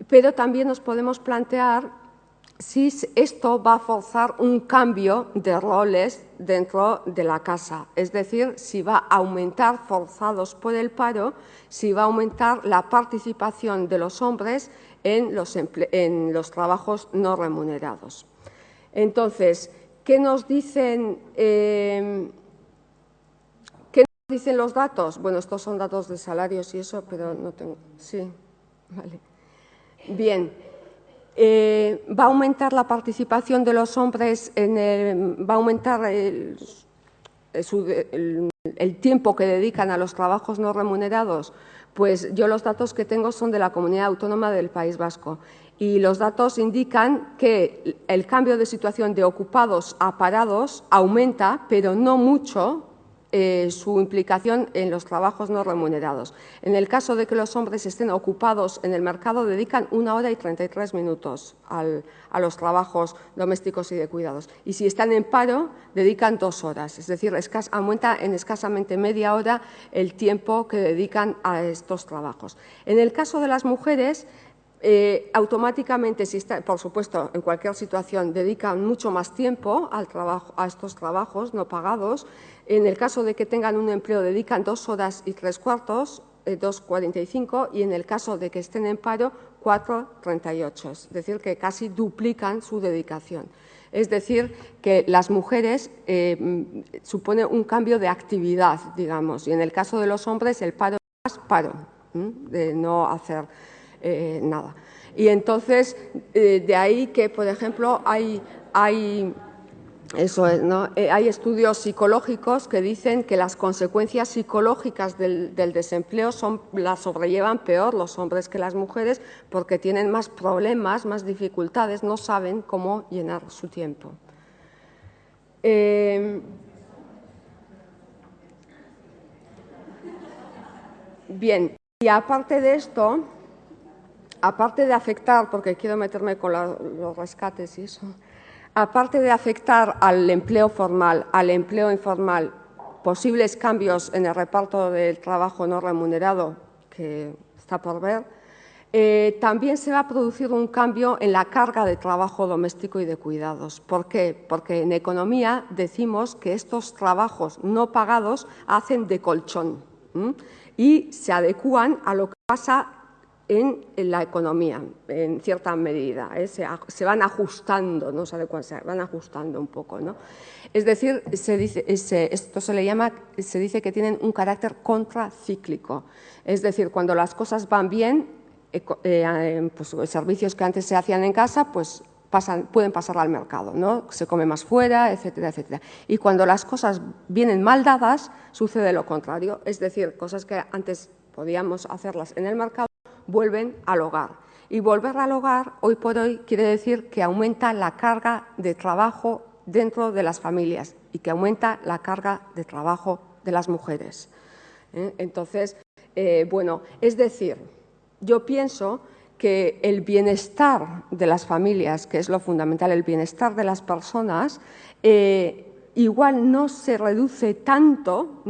Pero también nos podemos plantear si esto va a forzar un cambio de roles dentro de la casa, es decir, si va a aumentar, forzados por el paro, si va a aumentar la participación de los hombres en los trabajos no remunerados. Entonces, ¿qué nos dicen los datos? Bueno, estos son datos de salarios y eso, pero no tengo... Sí, vale. Bien. Va a aumentar la participación de los hombres, va a aumentar el tiempo que dedican a los trabajos no remunerados. Pues yo los datos que tengo son de la Comunidad Autónoma del País Vasco y los datos indican que el cambio de situación de ocupados a parados aumenta, pero no mucho, su implicación en los trabajos no remunerados. En el caso de que los hombres estén ocupados en el mercado, dedican 1 hora y 33 minutos a los trabajos domésticos y de cuidados. Y si están en paro, dedican 2 horas, es decir, aumenta en escasamente media hora el tiempo que dedican a estos trabajos. En el caso de las mujeres, automáticamente, por supuesto, en cualquier situación, dedican mucho más tiempo a estos trabajos no pagados. En el caso de que tengan un empleo, dedican 2 horas y 3/4, 2,45, y en el caso de que estén en paro, 4,38. Es decir, que casi duplican su dedicación. Es decir, que las mujeres supone un cambio de actividad, digamos, y en el caso de los hombres el paro es más paro, de no hacer nada. Y entonces, de ahí que, por ejemplo, hay eso es, ¿no? Hay estudios psicológicos que dicen que las consecuencias psicológicas del desempleo las sobrellevan peor los hombres que las mujeres porque tienen más problemas, más dificultades, no saben cómo llenar su tiempo. Bien, y aparte de esto, aparte de afectar, porque quiero meterme con los rescates y eso, aparte de afectar al empleo formal, al empleo informal, posibles cambios en el reparto del trabajo no remunerado, que está por ver, también se va a producir un cambio en la carga de trabajo doméstico y de cuidados. ¿Por qué? Porque en economía decimos que estos trabajos no pagados hacen de colchón y se adecúan a lo que pasa en la economía, en cierta medida, se van ajustando, no se adecuan, se van ajustando un poco, ¿no? Es decir, esto se dice que tienen un carácter contracíclico, es decir, cuando las cosas van bien, pues, servicios que antes se hacían en casa, pues pueden pasar al mercado, ¿no? Se come más fuera, etcétera, etcétera. Y cuando las cosas vienen mal dadas, sucede lo contrario, es decir, cosas que antes podíamos hacerlas en el mercado, vuelven al hogar. Y volver al hogar, hoy por hoy, quiere decir que aumenta la carga de trabajo dentro de las familias y que aumenta la carga de trabajo de las mujeres. Entonces, bueno, es decir, yo pienso que el bienestar de las familias, que es lo fundamental, el bienestar de las personas, igual no se reduce tanto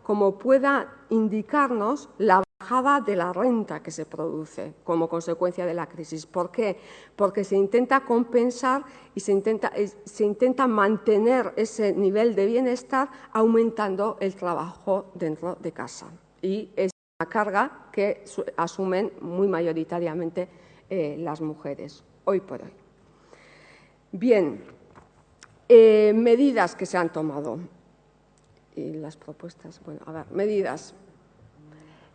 como pueda indicarnos la bajada de la renta que se produce como consecuencia de la crisis. ¿Por qué? Porque se intenta compensar y se intenta mantener ese nivel de bienestar aumentando el trabajo dentro de casa. Y es una carga que asumen muy mayoritariamente las mujeres, hoy por hoy. Bien, medidas que se han tomado. Y las propuestas, bueno, a ver, medidas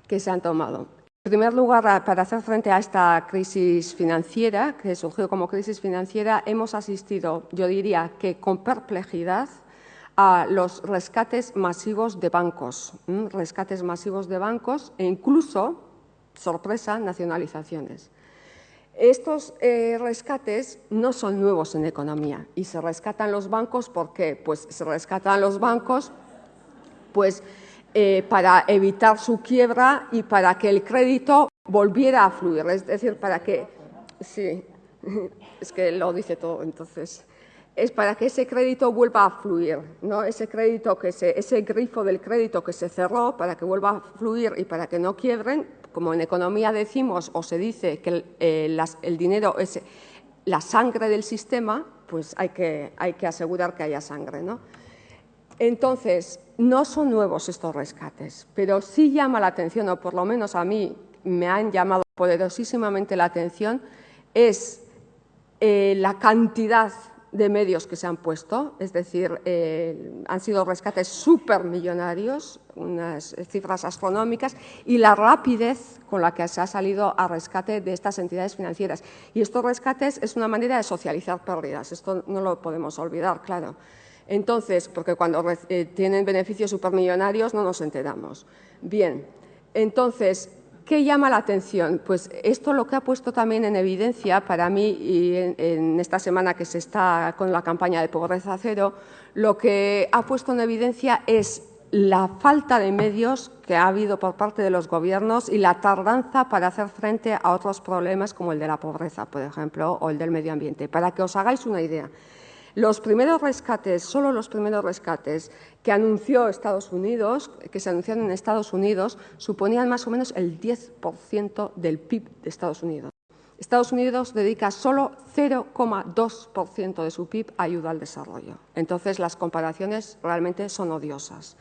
que se han tomado. En primer lugar, para hacer frente a esta crisis financiera, que surgió como crisis financiera, hemos asistido, yo diría que con perplejidad, a los rescates masivos de bancos, e incluso, sorpresa, nacionalizaciones. Estos rescates no son nuevos en economía y se rescatan los bancos, ¿por qué? Pues se rescatan los bancos para evitar su quiebra y para que el crédito volviera a fluir, es decir, para que… Sí, es que lo dice todo, entonces… Es para que ese crédito vuelva a fluir, ¿no? Ese grifo del crédito que se cerró, para que vuelva a fluir y para que no quiebren, como en economía decimos o se dice que el dinero es la sangre del sistema, pues hay que asegurar que haya sangre, ¿no? Entonces, no son nuevos estos rescates, pero sí llama la atención, o por lo menos a mí me han llamado poderosísimamente la atención, es la cantidad de medios que se han puesto, es decir, han sido rescates supermillonarios, unas cifras astronómicas, y la rapidez con la que se ha salido a rescate de estas entidades financieras. Y estos rescates es una manera de socializar pérdidas, esto no lo podemos olvidar, claro. Entonces, porque cuando tienen beneficios supermillonarios no nos enteramos. Bien, entonces, ¿qué llama la atención? Pues esto lo que ha puesto también en evidencia para mí, y en esta semana que se está con la campaña de Pobreza Cero, lo que ha puesto en evidencia es la falta de medios que ha habido por parte de los gobiernos y la tardanza para hacer frente a otros problemas como el de la pobreza, por ejemplo, o el del medio ambiente. Para que os hagáis una idea, los primeros rescates, solo los primeros rescates que anunció Estados Unidos, que se anunciaron en Estados Unidos, suponían más o menos el 10% del PIB de Estados Unidos. Estados Unidos dedica solo 0,2% de su PIB a ayuda al desarrollo. Entonces, las comparaciones realmente son odiosas.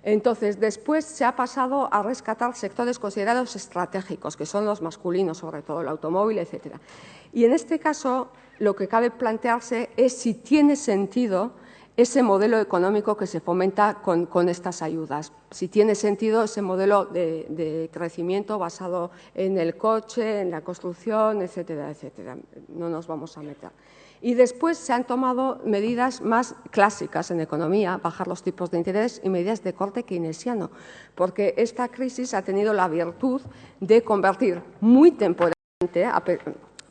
Entonces, después se ha pasado a rescatar sectores considerados estratégicos, que son los masculinos, sobre todo el automóvil, etc. Y en este caso, lo que cabe plantearse es si tiene sentido ese modelo económico que se fomenta con estas ayudas, si tiene sentido ese modelo de crecimiento basado en el coche, en la construcción, etcétera, etcétera. No nos vamos a meter. Y después se han tomado medidas más clásicas en economía, bajar los tipos de interés y medidas de corte keynesiano, porque esta crisis ha tenido la virtud de convertir muy temporalmente, a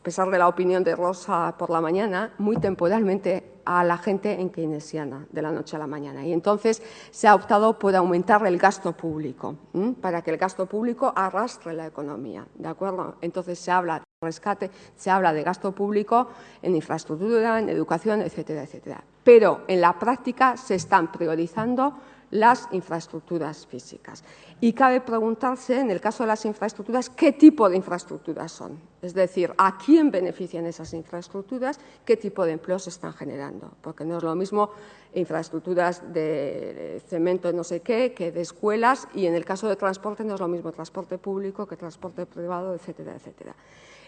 pesar de la opinión de Rosa por la mañana, muy temporalmente a la gente en keynesiana, de la noche a la mañana. Y entonces se ha optado por aumentar el gasto público, para que el gasto público arrastre la economía, ¿de acuerdo? Entonces se habla de rescate, se habla de gasto público en infraestructura, en educación, etcétera, etcétera. Pero en la práctica se están priorizando las infraestructuras físicas. Y cabe preguntarse, en el caso de las infraestructuras, qué tipo de infraestructuras son. Es decir, ¿a quién benefician esas infraestructuras? ¿Qué tipo de empleos se están generando? Porque no es lo mismo infraestructuras de cemento no sé qué que de escuelas, y en el caso de transporte no es lo mismo transporte público que transporte privado, etcétera, etcétera.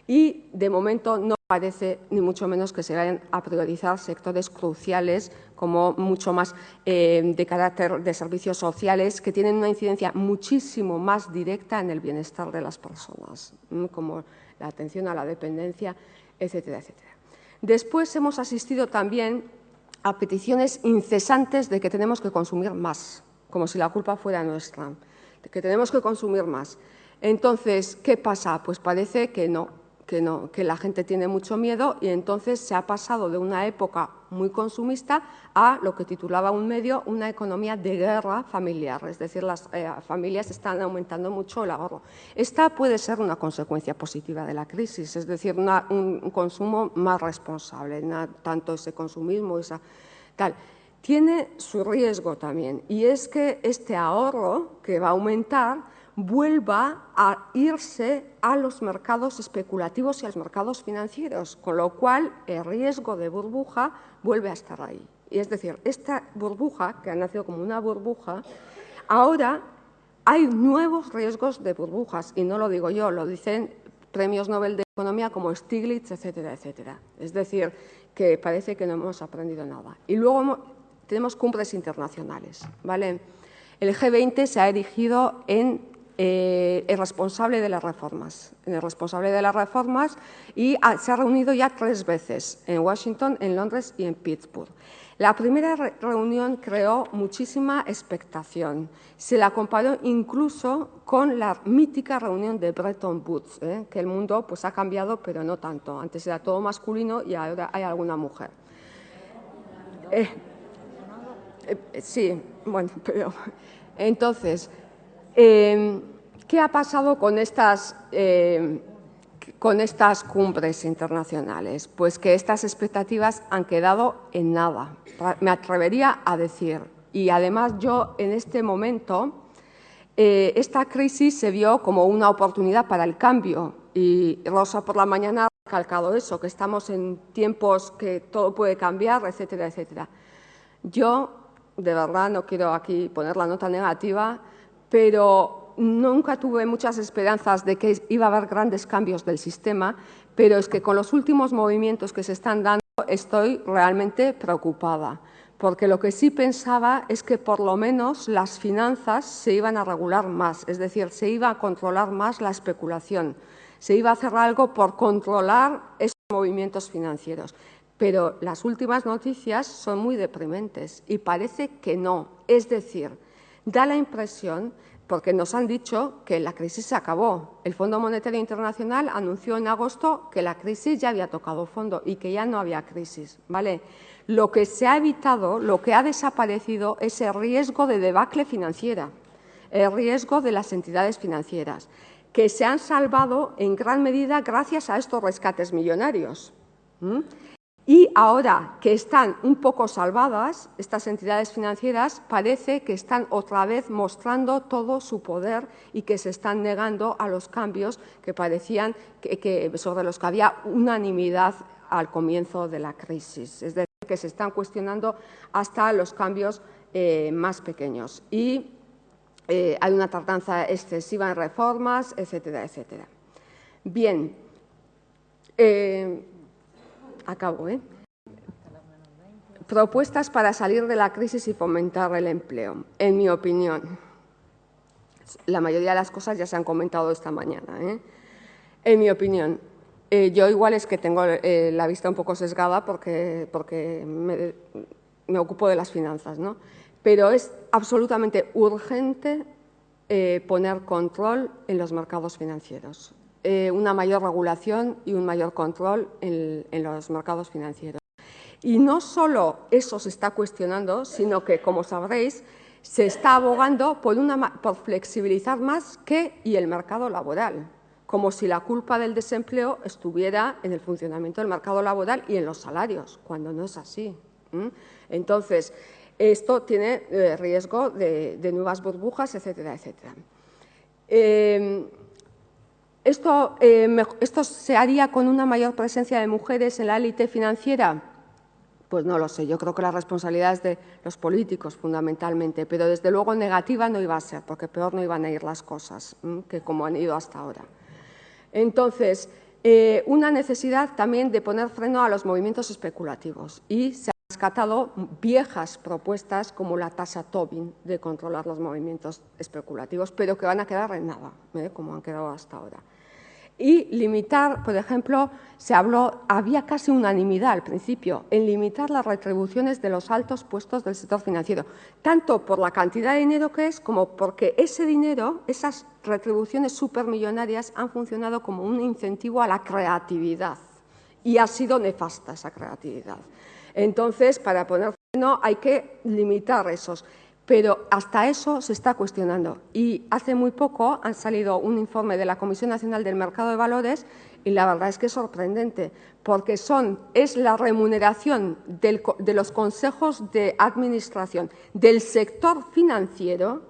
Y de momento no parece ni mucho menos que se vayan a priorizar sectores cruciales como mucho más de carácter de servicios sociales que tienen una incidencia muchísimo más directa en el bienestar de las personas, como la atención a la dependencia, etcétera, etcétera. Después hemos asistido también a peticiones incesantes de que tenemos que consumir más, como si la culpa fuera nuestra, de que tenemos que consumir más. Entonces, ¿qué pasa? Pues parece que no, que la gente tiene mucho miedo, y entonces se ha pasado de una época muy consumista a lo que titulaba un medio, una economía de guerra familiar, es decir, las familias están aumentando mucho el ahorro. Esta puede ser una consecuencia positiva de la crisis, es decir, un consumo más responsable, tanto ese consumismo, esa tal. Tiene su riesgo también, y es que este ahorro que va a aumentar vuelva a irse a los mercados especulativos y a los mercados financieros, con lo cual el riesgo de burbuja vuelve a estar ahí. Y es decir, esta burbuja, que ha nacido como una burbuja, ahora hay nuevos riesgos de burbujas, y no lo digo yo, lo dicen premios Nobel de Economía como Stiglitz, etcétera, etcétera. Es decir, que parece que no hemos aprendido nada. Y luego tenemos cumbres internacionales, ¿vale? El G20 se ha erigido en el responsable de las reformas. Y se ha reunido ya 3 veces, en Washington, en Londres y en Pittsburgh. La primera reunión creó muchísima expectación. Se la comparó incluso con la mítica reunión de Bretton Woods, que el mundo pues, ha cambiado, pero no tanto. Antes era todo masculino y ahora hay alguna mujer. Sí, bueno, pero entonces, ¿qué ha pasado con estas cumbres internacionales? Pues que estas expectativas han quedado en nada, me atrevería a decir. Y además yo en este momento, esta crisis se vio como una oportunidad para el cambio y Rosa por la mañana ha recalcado eso, que estamos en tiempos que todo puede cambiar, etcétera, etcétera. Yo, de verdad, no quiero aquí poner la nota negativa, pero nunca tuve muchas esperanzas de que iba a haber grandes cambios del sistema, pero es que con los últimos movimientos que se están dando estoy realmente preocupada, porque lo que sí pensaba es que por lo menos las finanzas se iban a regular más, es decir, se iba a controlar más la especulación, se iba a hacer algo por controlar esos movimientos financieros. Pero las últimas noticias son muy deprimentes y parece que no. Es decir, da la impresión, porque nos han dicho que la crisis se acabó. El Fondo Monetario Internacional anunció en agosto que la crisis ya había tocado fondo y que ya no había crisis, ¿vale? Lo que se ha evitado, lo que ha desaparecido es el riesgo de debacle financiera, el riesgo de las entidades financieras, que se han salvado en gran medida gracias a estos rescates millonarios. Y ahora que están un poco salvadas, estas entidades financieras parece que están otra vez mostrando todo su poder y que se están negando a los cambios que parecían sobre los que había unanimidad al comienzo de la crisis. Es decir, que se están cuestionando hasta los cambios más pequeños. Y hay una tardanza excesiva en reformas, etcétera, etcétera. Bien. Acabo, Propuestas para salir de la crisis y fomentar el empleo. En mi opinión, la mayoría de las cosas ya se han comentado esta mañana. En mi opinión, yo igual es que tengo la vista un poco sesgada porque me ocupo de las finanzas, ¿no? Pero es absolutamente urgente poner control en los mercados financieros. Una mayor regulación y un mayor control en los mercados financieros. Y no solo eso se está cuestionando, sino que, como sabréis, se está abogando por flexibilizar más y el mercado laboral, como si la culpa del desempleo estuviera en el funcionamiento del mercado laboral y en los salarios, cuando no es así. Entonces, esto tiene riesgo de nuevas burbujas, etcétera, etcétera. ¿Esto se haría con una mayor presencia de mujeres en la élite financiera? Pues no lo sé, yo creo que la responsabilidad es de los políticos fundamentalmente, pero desde luego negativa no iba a ser, porque peor no iban a ir las cosas que como han ido hasta ahora. Entonces, una necesidad también de poner freno a los movimientos especulativos y se han rescatado viejas propuestas como la tasa Tobin de controlar los movimientos especulativos, pero que van a quedar en nada, como han quedado hasta ahora. Y limitar, por ejemplo, había casi unanimidad al principio en limitar las retribuciones de los altos puestos del sector financiero, tanto por la cantidad de dinero que es como porque ese dinero, esas retribuciones supermillonarias han funcionado como un incentivo a la creatividad y ha sido nefasta esa creatividad. Entonces, para poner freno hay que limitar esos. Pero hasta eso se está cuestionando. Y hace muy poco han salido un informe de la Comisión Nacional del Mercado de Valores y la verdad es que es sorprendente, porque es la remuneración de los consejos de administración del sector financiero,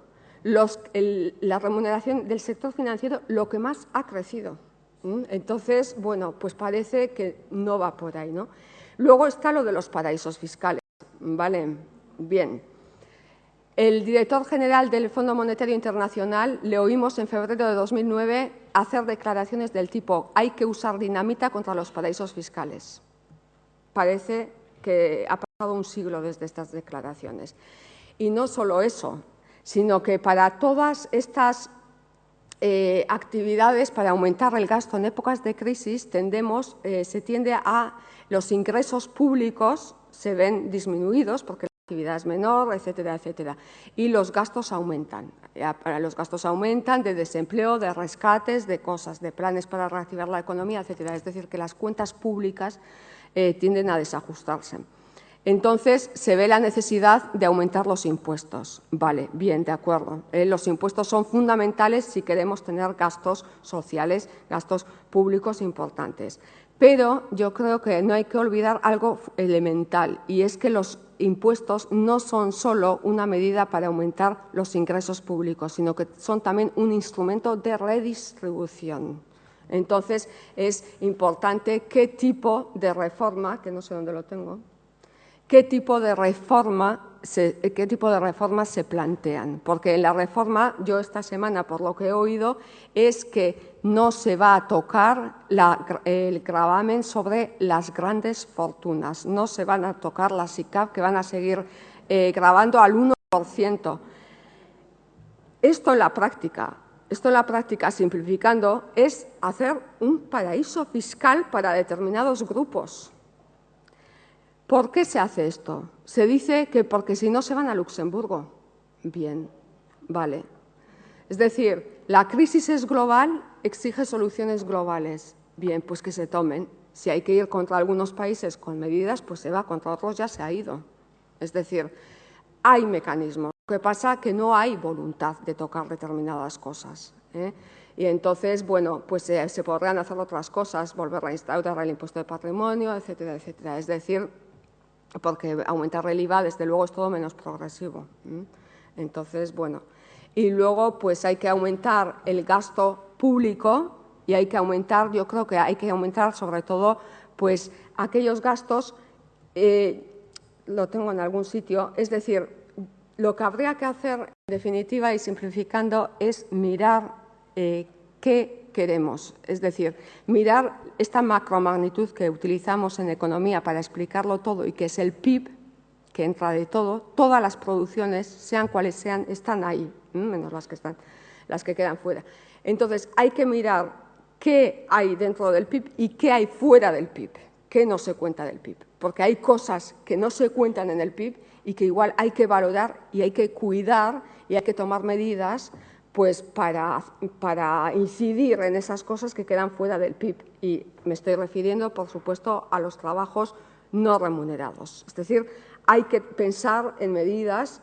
la remuneración del sector financiero lo que más ha crecido. Entonces, bueno, pues parece que no va por ahí, ¿no? Luego está lo de los paraísos fiscales, ¿vale? Bien. El director general del Fondo Monetario Internacional le oímos en febrero de 2009 hacer declaraciones del tipo «hay que usar dinamita contra los paraísos fiscales». Parece que ha pasado un siglo desde estas declaraciones. Y no solo eso, sino que para todas estas actividades para aumentar el gasto en épocas de crisis, se tiende a los ingresos públicos se ven disminuidos porque la actividad es menor, etcétera, etcétera, y los gastos aumentan. Los gastos aumentan de desempleo, de rescates, de cosas, de planes para reactivar la economía, etcétera. Es decir, que las cuentas públicas tienden a desajustarse. Entonces, se ve la necesidad de aumentar los impuestos. Vale, bien, de acuerdo. Los impuestos son fundamentales si queremos tener gastos sociales, gastos públicos importantes. Pero yo creo que no hay que olvidar algo elemental, y es que los impuestos no son solo una medida para aumentar los ingresos públicos, sino que son también un instrumento de redistribución. Entonces, es importante qué tipo de reforma, que no sé dónde lo tengo, qué tipo de reformas se plantean. Porque en la reforma, yo esta semana, por lo que he oído, es que no se va a tocar el gravamen sobre las grandes fortunas, no se van a tocar las SICAV, que van a seguir gravando al 1%. Esto en la práctica, simplificando, es hacer un paraíso fiscal para determinados grupos. ¿Por qué se hace esto? Se dice que porque si no se van a Luxemburgo. Bien, vale. Es decir, la crisis es global, exige soluciones globales. Bien, pues que se tomen. Si hay que ir contra algunos países con medidas, pues se va, contra otros ya se ha ido. Es decir, hay mecanismos. Lo que pasa es que no hay voluntad de tocar determinadas cosas, ¿eh? Y entonces, bueno, pues se podrán hacer otras cosas, volver a instaurar el impuesto de patrimonio, etcétera, etcétera. Es decir, porque aumentar el IVA, desde luego, es todo menos progresivo. Entonces, bueno, y luego pues hay que aumentar el gasto público y hay que aumentar, yo creo que hay que aumentar sobre todo pues aquellos gastos, lo tengo en algún sitio, es decir, lo que habría que hacer, en definitiva y simplificando, es mirar qué queremos, es decir, mirar esta macromagnitud que utilizamos en economía para explicarlo todo y que es el PIB, que entra de todo, todas las producciones, sean cuales sean, están ahí, menos las que quedan fuera. Entonces, hay que mirar qué hay dentro del PIB y qué hay fuera del PIB, qué no se cuenta del PIB, porque hay cosas que no se cuentan en el PIB y que igual hay que valorar y hay que cuidar y hay que tomar medidas pues para incidir en esas cosas que quedan fuera del PIB. Y me estoy refiriendo, por supuesto, a los trabajos no remunerados. Es decir, hay que pensar en medidas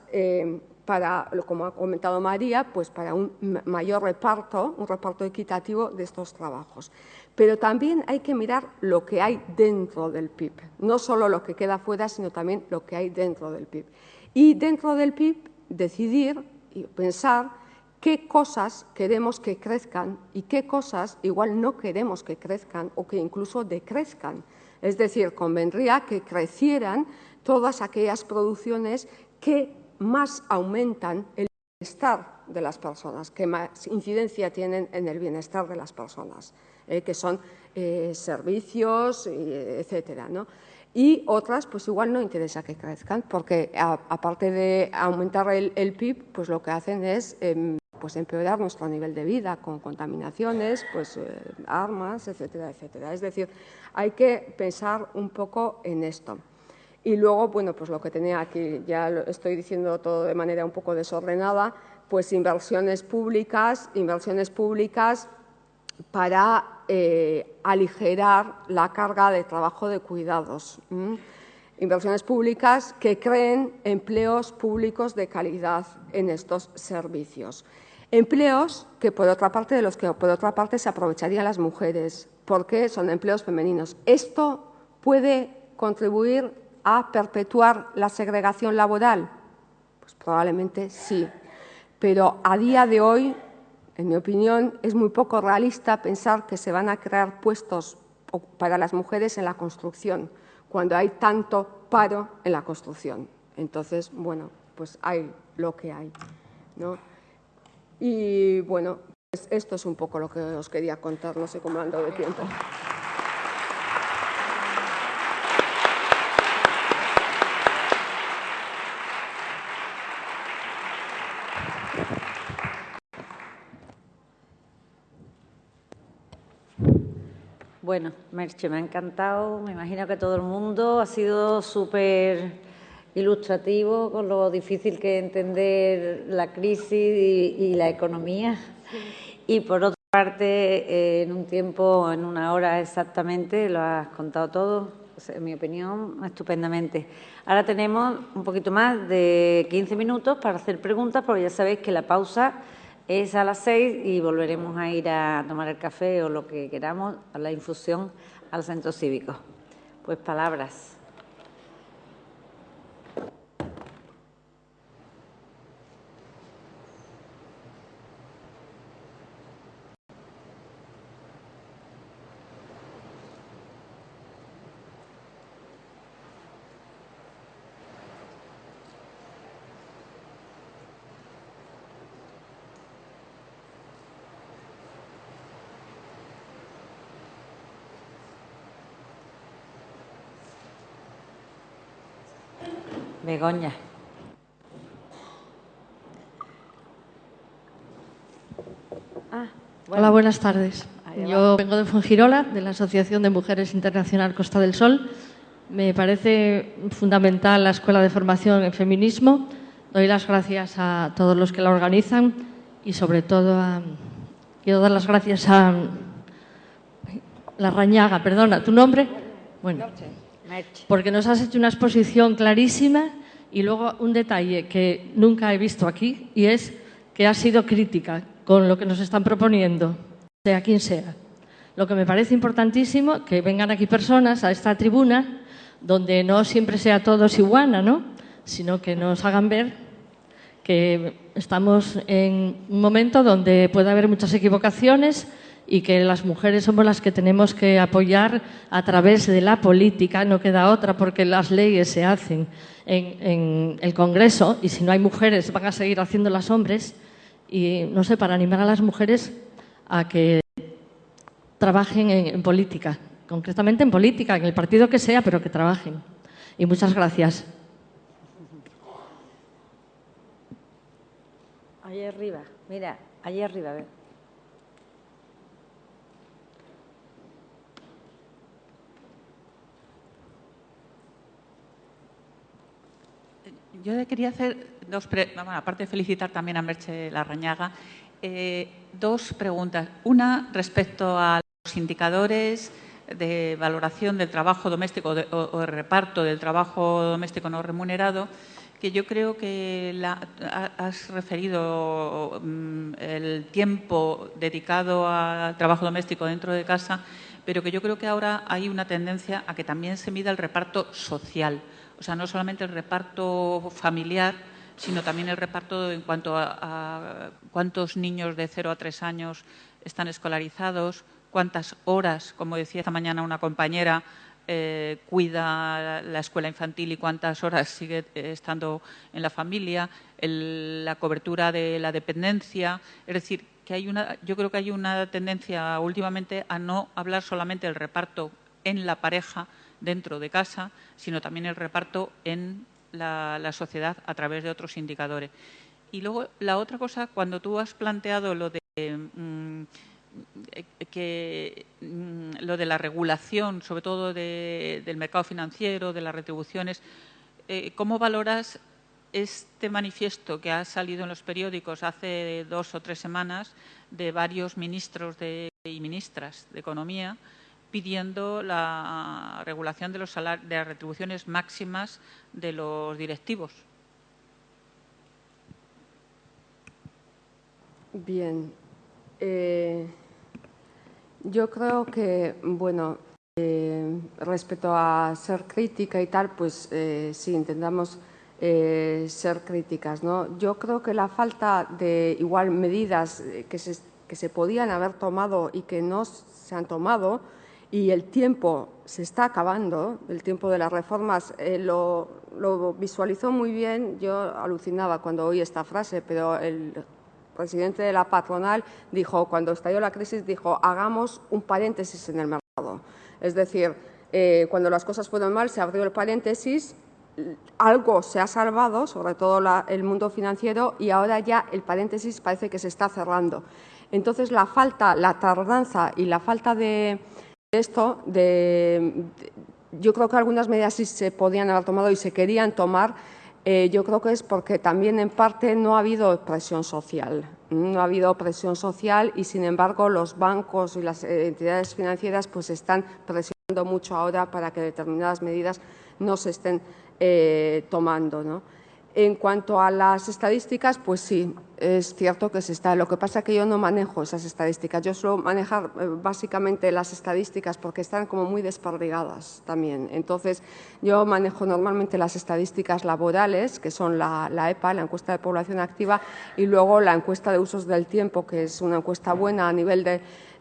para, como ha comentado María, pues para un mayor reparto, un reparto equitativo de estos trabajos. Pero también hay que mirar lo que hay dentro del PIB, no solo lo que queda fuera, sino también lo que hay dentro del PIB. Y dentro del PIB decidir y pensar qué cosas queremos que crezcan y qué cosas igual no queremos que crezcan o que incluso decrezcan. Es decir, convendría que crecieran todas aquellas producciones que más aumentan el bienestar de las personas, que más incidencia tienen en el bienestar de las personas, que son servicios, etcétera, ¿no? Y otras, pues igual no interesa que crezcan, porque aparte de aumentar el PIB, pues lo que hacen es pues empeorar nuestro nivel de vida con contaminaciones, pues armas, etcétera, etcétera. Es decir, hay que pensar un poco en esto. Y luego, bueno, pues lo que tenía aquí, ya lo estoy diciendo todo de manera un poco desordenada, pues inversiones públicas para aligerar la carga de trabajo de cuidados. Inversiones públicas que creen empleos públicos de calidad en estos servicios. Empleos que, por otra parte, de los que por otra parte se aprovecharían las mujeres, porque son empleos femeninos. ¿Esto puede contribuir a perpetuar la segregación laboral? Pues probablemente sí, pero a día de hoy, en mi opinión, es muy poco realista pensar que se van a crear puestos para las mujeres en la construcción, cuando hay tanto paro en la construcción. Entonces, bueno, pues hay lo que hay, ¿no? Y bueno, pues esto es un poco lo que os quería contar, no sé cómo ando de tiempo. Bueno, Merche, me ha encantado, me imagino que todo el mundo ha sido súper ilustrativo con lo difícil que es entender la crisis y la economía. Y por otra parte, en un tiempo, en una hora exactamente, lo has contado todo, en mi opinión, estupendamente. Ahora tenemos un poquito más de 15 minutos para hacer preguntas, porque ya sabéis que la pausa es a las 6 y volveremos a ir a tomar el café o lo que queramos, a la infusión al centro cívico. Pues palabras. Begoña. Bueno. Hola, buenas tardes. Yo vengo de Fuengirola, de la Asociación de Mujeres Internacional Costa del Sol. Me parece fundamental la Escuela de Formación en Feminismo. Doy las gracias a todos los que la organizan y, sobre todo, quiero dar las gracias a Larrañaga. Perdona, ¿tu nombre? Bueno, porque nos has hecho una exposición clarísima y luego un detalle que nunca he visto aquí y es que has sido crítica con lo que nos están proponiendo, sea quien sea. Lo que me parece importantísimo, que vengan aquí personas a esta tribuna donde no siempre sea todos iguana, ¿no? Sino que nos hagan ver que estamos en un momento donde puede haber muchas equivocaciones y que las mujeres somos las que tenemos que apoyar a través de la política, no queda otra, porque las leyes se hacen en el Congreso y si no hay mujeres van a seguir haciendo las hombres. Y, no sé, para animar a las mujeres a que trabajen en política, concretamente en política, en el partido que sea, pero que trabajen. Y muchas gracias. Allí arriba, mira, allí arriba, a ver. Yo quería hacer aparte de felicitar también a Merche Larrañaga, dos preguntas. Una respecto a los indicadores de valoración del trabajo doméstico o de reparto del trabajo doméstico no remunerado, que yo creo que has referido el tiempo dedicado al trabajo doméstico dentro de casa, pero que yo creo que ahora hay una tendencia a que también se mida el reparto social. O sea, no solamente el reparto familiar, sino también el reparto en cuanto a cuántos niños de 0 a 3 años están escolarizados, cuántas horas, como decía esta mañana una compañera, cuida la escuela infantil y cuántas horas sigue estando en la familia, la cobertura de la dependencia. Es decir, que yo creo que hay una tendencia últimamente a no hablar solamente del reparto en la pareja, dentro de casa, sino también el reparto en la sociedad a través de otros indicadores. Y luego, la otra cosa, cuando tú has planteado lo de lo de la regulación, sobre todo del mercado financiero, de las retribuciones, ¿cómo valoras este manifiesto que ha salido en los periódicos hace 2 o 3 semanas de varios ministros y ministras de Economía pidiendo la regulación de las retribuciones máximas de los directivos? Bien. Yo creo que, bueno, respecto a ser crítica y tal, pues sí, intentamos ser críticas, ¿no? Yo creo que la falta de igual medidas que se podían haber tomado y que no se han tomado, y el tiempo se está acabando, el tiempo de las reformas, lo visualizó muy bien. Yo alucinaba cuando oí esta frase, pero el presidente de la patronal dijo, cuando estalló la crisis, dijo, hagamos un paréntesis en el mercado. Es decir, cuando las cosas fueron mal, se abrió el paréntesis, algo se ha salvado, sobre todo el mundo financiero, y ahora ya el paréntesis parece que se está cerrando. Entonces, la tardanza y la falta de esto, yo creo que algunas medidas sí se podían haber tomado y se querían tomar. Yo creo que es porque también en parte no ha habido presión social. No ha habido presión social y, sin embargo, los bancos y las entidades financieras pues están presionando mucho ahora para que determinadas medidas no se estén tomando, ¿no? En cuanto a las estadísticas, pues sí, es cierto que se está. Lo que pasa es que yo no manejo esas estadísticas. Yo suelo manejar básicamente las estadísticas porque están como muy desperdigadas también. Entonces, yo manejo normalmente las estadísticas laborales, que son la EPA, la encuesta de población activa, y luego la encuesta de usos del tiempo, que es una encuesta buena a nivel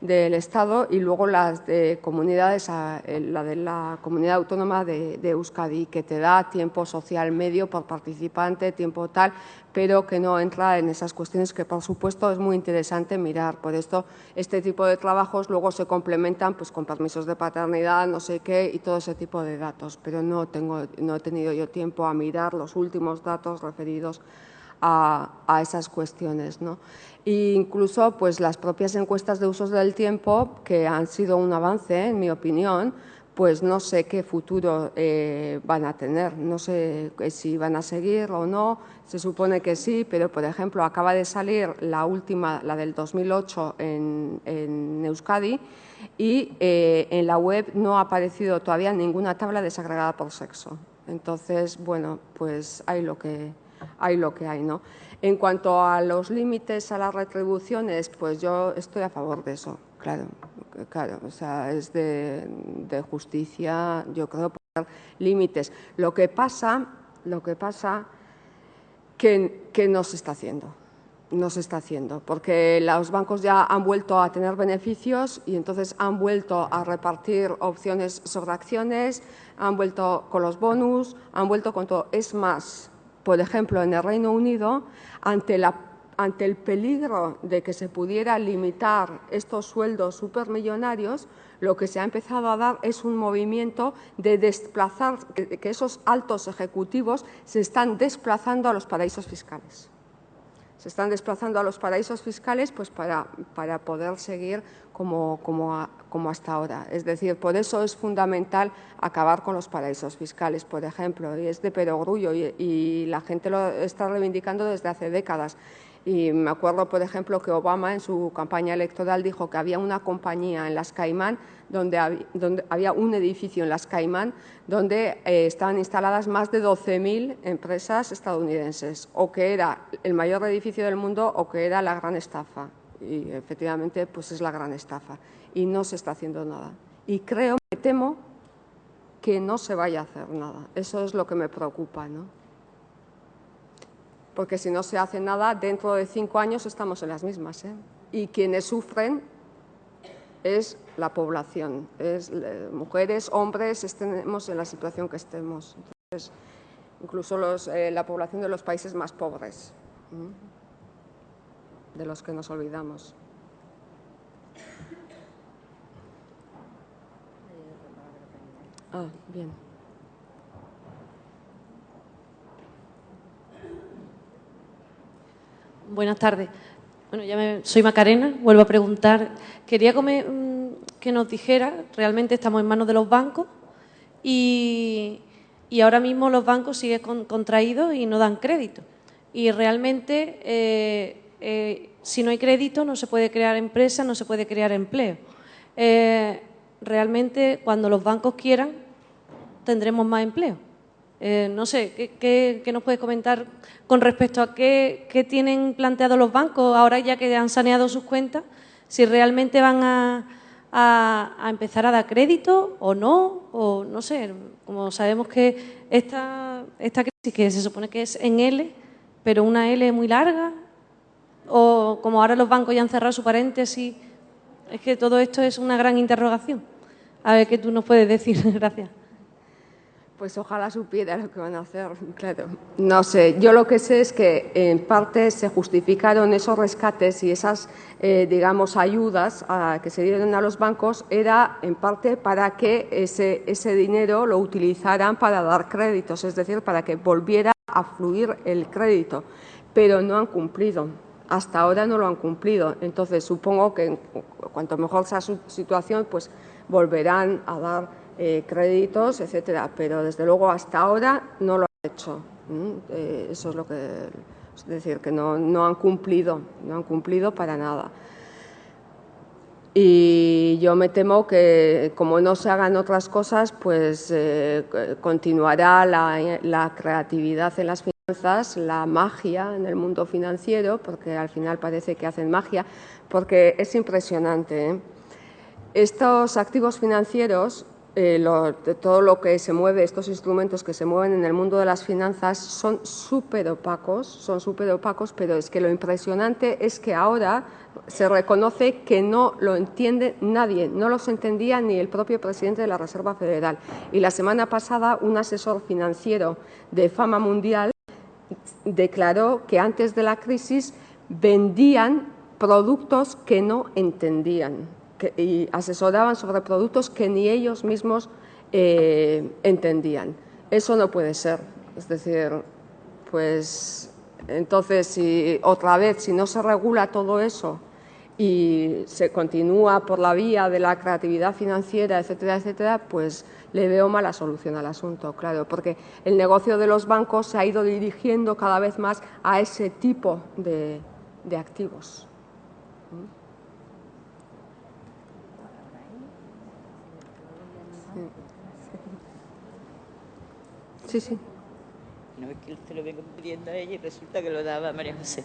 del Estado, y luego las de comunidades, la de la Comunidad Autónoma de Euskadi, que te da tiempo social medio por participante, tiempo tal, pero que no entra en esas cuestiones que, por supuesto, es muy interesante mirar. Por esto, este tipo de trabajos luego se complementan pues, con permisos de paternidad, no sé qué, y todo ese tipo de datos, pero no he tenido yo tiempo a mirar los últimos datos referidos a esas cuestiones, ¿no? E incluso pues, las propias encuestas de usos del tiempo, que han sido un avance, en mi opinión, pues no sé qué futuro van a tener, no sé si van a seguir o no, se supone que sí, pero, por ejemplo, acaba de salir la última, la del 2008 en Euskadi, y en la web no ha aparecido todavía ninguna tabla desagregada por sexo. Entonces, bueno, pues hay lo que hay, ¿no? En cuanto a los límites a las retribuciones, pues yo estoy a favor de eso, claro, o sea, es de justicia, yo creo, poner límites. Lo que pasa que no se está haciendo. No se está haciendo, porque los bancos ya han vuelto a tener beneficios y entonces han vuelto a repartir opciones sobre acciones, han vuelto con los bonus, han vuelto con todo. Es más, por ejemplo, en el Reino Unido, ante el peligro de que se pudiera limitar estos sueldos supermillonarios, lo que se ha empezado a dar es un movimiento de desplazar, que esos altos ejecutivos se están desplazando a los paraísos fiscales. Se están desplazando a los paraísos fiscales pues para poder seguir como hasta ahora. Es decir, por eso es fundamental acabar con los paraísos fiscales, por ejemplo, y es de perogrullo y la gente lo está reivindicando desde hace décadas. Y me acuerdo, por ejemplo, que Obama en su campaña electoral dijo que había una compañía en las Caimán, donde había un edificio en las Caimán donde estaban instaladas más de 12.000 empresas estadounidenses, o que era el mayor edificio del mundo o que era la gran estafa. Y efectivamente pues es la gran estafa y no se está haciendo nada. Y me temo que no se vaya a hacer nada. Eso es lo que me preocupa, ¿no? Porque si no se hace nada, dentro de 5 años estamos en las mismas, ¿eh? Y quienes sufren es la población, es mujeres, hombres, estemos en la situación que estemos. Entonces, incluso la población de los países más pobres, de los que nos olvidamos. Bien. Buenas tardes. Bueno, soy Macarena, vuelvo a preguntar. Quería que nos dijera, realmente estamos en manos de los bancos y ahora mismo los bancos siguen contraídos y no dan crédito. Y realmente, si no hay crédito, no se puede crear empresa, no se puede crear empleo. Realmente, cuando los bancos quieran, tendremos más empleo. No sé, ¿qué nos puedes comentar con respecto a qué tienen planteado los bancos ahora ya que han saneado sus cuentas? Si realmente van a empezar a dar crédito o no sé. Como sabemos que esta crisis, que se supone que es en L, pero una L muy larga, o como ahora los bancos ya han cerrado su paréntesis, es que todo esto es una gran interrogación. A ver qué tú nos puedes decir. Gracias. Pues ojalá supiera lo que van a hacer, claro. No sé, yo lo que sé es que en parte se justificaron esos rescates y esas, digamos, ayudas que se dieron a los bancos, era en parte para que ese dinero lo utilizaran para dar créditos, es decir, para que volviera a fluir el crédito, pero no han cumplido. hasta ahora no lo han cumplido. Entonces, supongo que cuanto mejor sea su situación, pues volverán a dar créditos, etcétera. Pero, desde luego, hasta ahora no lo han hecho. Eso es lo que... Es decir, que no han cumplido para nada. Y yo me temo que, como no se hagan otras cosas, pues continuará la creatividad en las finanzas, la magia en el mundo financiero, porque al final parece que hacen magia, porque es impresionante, ¿eh? Estos activos financieros, todo lo que se mueve, estos instrumentos que se mueven en el mundo de las finanzas son súper opacos, pero es que lo impresionante es que ahora se reconoce que no lo entiende nadie, no los entendía ni el propio presidente de la Reserva Federal. Y la semana pasada un asesor financiero de fama mundial declaró que antes de la crisis vendían productos que no entendían y asesoraban sobre productos que ni ellos mismos entendían. Eso no puede ser. Es decir, pues entonces, si no se regula todo eso y se continúa por la vía de la creatividad financiera, etcétera, etcétera, pues le veo mala solución al asunto, claro, porque el negocio de los bancos se ha ido dirigiendo cada vez más a ese tipo de activos. Sí, sí. No, es que se lo vengo pidiendo a ella y resulta que lo daba María José.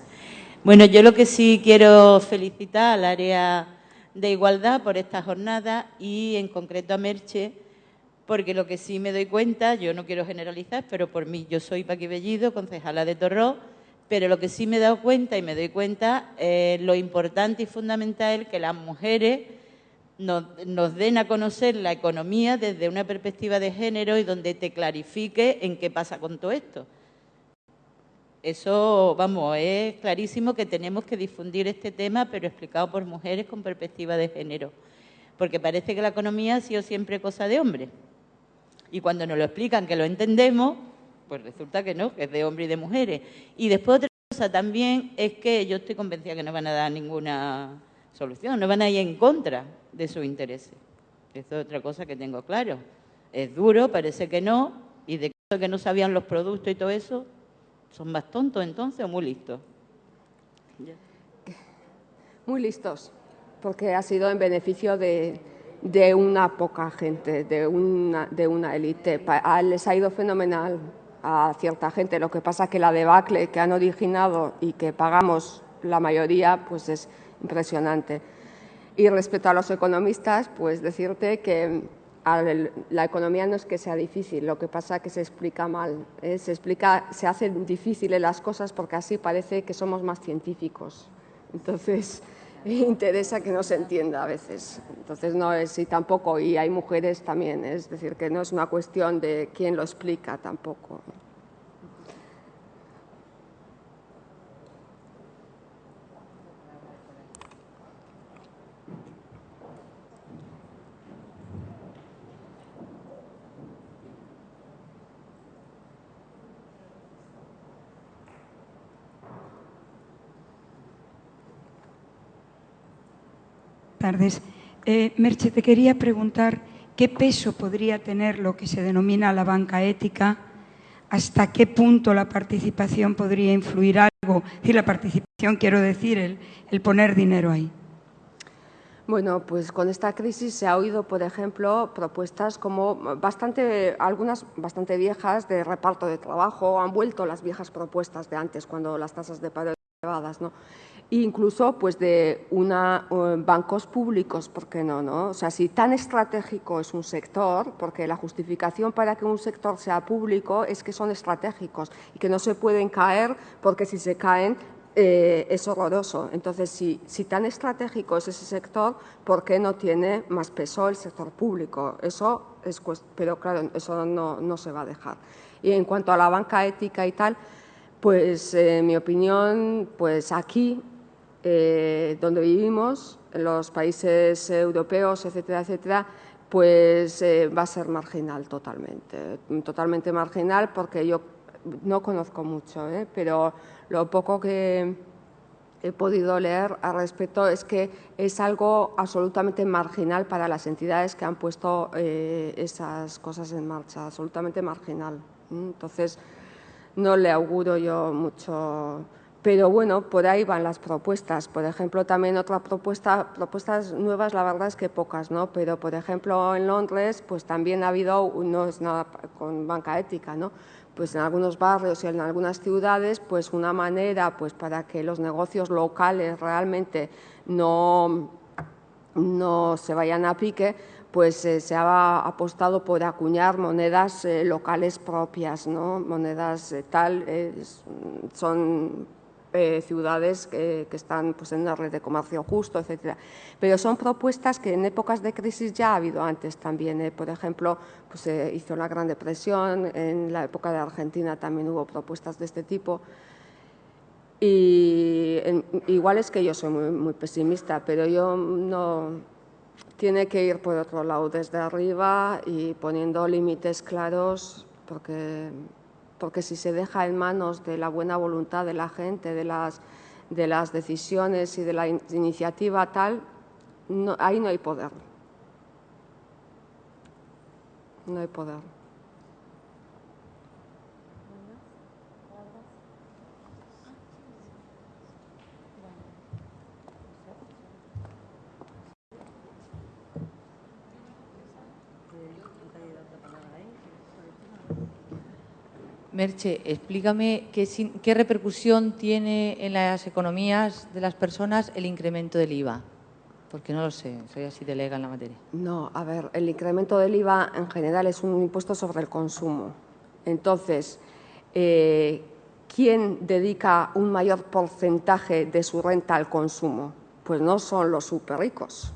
Bueno, yo lo que sí quiero felicitar al área de igualdad por esta jornada y en concreto a Merche, porque lo que sí me doy cuenta, yo no quiero generalizar, pero por mí, yo soy Paqui Bellido, concejala de Torró, pero lo que sí me he dado cuenta y me doy cuenta es lo importante y fundamental que las mujeres nos den a conocer la economía desde una perspectiva de género y donde te clarifique en qué pasa con todo esto. Eso, vamos, es clarísimo que tenemos que difundir este tema, pero explicado por mujeres con perspectiva de género. Porque parece que la economía ha sido siempre cosa de hombres. Y cuando nos lo explican, que lo entendemos, pues resulta que no, que es de hombres y de mujeres. Y después otra cosa también es que yo estoy convencida que no van a dar ninguna solución, no van a ir en contra de sus intereses. Eso es otra cosa que tengo claro. Es duro, parece que no, y de que no sabían los productos y todo eso, ¿son más tontos entonces o muy listos? Muy listos, porque ha sido en beneficio de una poca gente, de una élite. Les ha ido fenomenal a cierta gente. Lo que pasa es que la debacle que han originado y que pagamos la mayoría, pues es impresionante. Y respecto a los economistas, pues decirte que la economía no es que sea difícil, lo que pasa es que se explica mal. Se hacen difíciles las cosas porque así parece que somos más científicos. Entonces, interesa que no se entienda a veces. Entonces, no es, y tampoco, y hay mujeres también, es decir, que no es una cuestión de quién lo explica tampoco. Tardes. Merche, te quería preguntar qué peso podría tener lo que se denomina la banca ética, hasta qué punto la participación podría influir algo. Y la participación, quiero decir, el poner dinero ahí. Bueno, pues con esta crisis se ha oído, por ejemplo, propuestas como algunas bastante viejas de reparto de trabajo, han vuelto las viejas propuestas de antes, cuando las tasas de paro eran elevadas, ¿no? Incluso pues de bancos públicos, ¿por qué no, no? O sea, si tan estratégico es un sector, porque la justificación para que un sector sea público es que son estratégicos y que no se pueden caer, porque si se caen es horroroso. Entonces, si tan estratégico es ese sector, ¿por qué no tiene más peso el sector público? Eso es, pero claro, eso no se va a dejar. Y en cuanto a la banca ética y tal, pues en mi opinión, pues aquí donde vivimos, en los países europeos, etcétera, etcétera, pues va a ser marginal totalmente marginal, porque yo no conozco mucho, pero lo poco que he podido leer al respecto es que es algo absolutamente marginal para las entidades que han puesto esas cosas en marcha, absolutamente marginal. Entonces, no le auguro yo mucho. Pero bueno, por ahí van las propuestas. Por ejemplo, también otra propuestas nuevas, la verdad es que pocas, ¿no? Pero, por ejemplo, en Londres, pues también ha habido, no es nada con banca ética, ¿no? Pues en algunos barrios y en algunas ciudades, pues una manera pues para que los negocios locales realmente no se vayan a pique, pues se ha apostado por acuñar monedas locales propias, ¿no? Monedas son ciudades que están pues, en una red de comercio justo, etcétera. Pero son propuestas que en épocas de crisis ya ha habido antes también. Por ejemplo, pues, se hizo la Gran Depresión, en la época de Argentina también hubo propuestas de este tipo. Y igual es que yo soy muy pesimista, pero yo no... Tiene que ir por otro lado, desde arriba y poniendo límites claros, porque si se deja en manos de la buena voluntad de la gente, de las decisiones y de la iniciativa tal, ahí no hay poder. No hay poder. Merche, explícame qué repercusión tiene en las economías de las personas el incremento del IVA, porque no lo sé, soy así de lega en la materia. No, a ver, el incremento del IVA en general es un impuesto sobre el consumo. Entonces, ¿quién dedica un mayor porcentaje de su renta al consumo? Pues no son los superricos.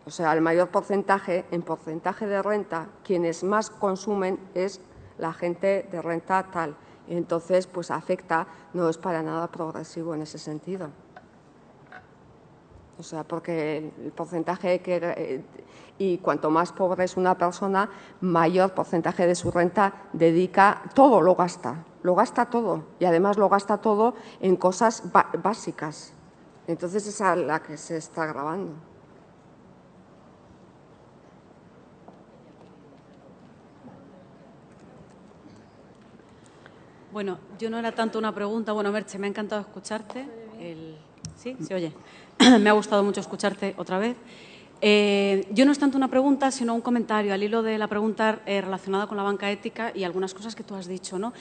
O sea, el mayor porcentaje, en porcentaje de renta, quienes más consumen es la gente de renta tal. Entonces, pues afecta, no es para nada progresivo en ese sentido. O sea, porque el porcentaje y cuanto más pobre es una persona, mayor porcentaje de su renta dedica, todo lo gasta todo. Y además lo gasta todo en cosas básicas. Entonces, es a la que se está agravando. Bueno, yo no era tanto una pregunta. Bueno, Merche, me ha encantado escucharte. ¿Sí? ¿Se oye? Me ha gustado mucho escucharte otra vez. Yo no es tanto una pregunta, sino un comentario al hilo de la pregunta relacionada con la banca ética y algunas cosas que tú has dicho, ¿no?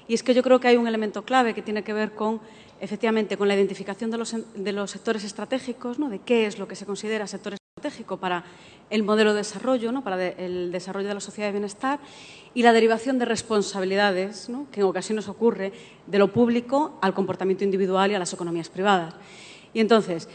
Y es que yo creo que hay un elemento clave que tiene que ver con, efectivamente, con la identificación de los sectores estratégicos, ¿no? De qué es lo que se considera sector estratégico para el modelo de desarrollo, ¿no? Para el desarrollo de la sociedad de bienestar, y la derivación de responsabilidades, ¿no? Que en ocasiones ocurre de lo público al comportamiento individual y a las economías privadas. Y entonces,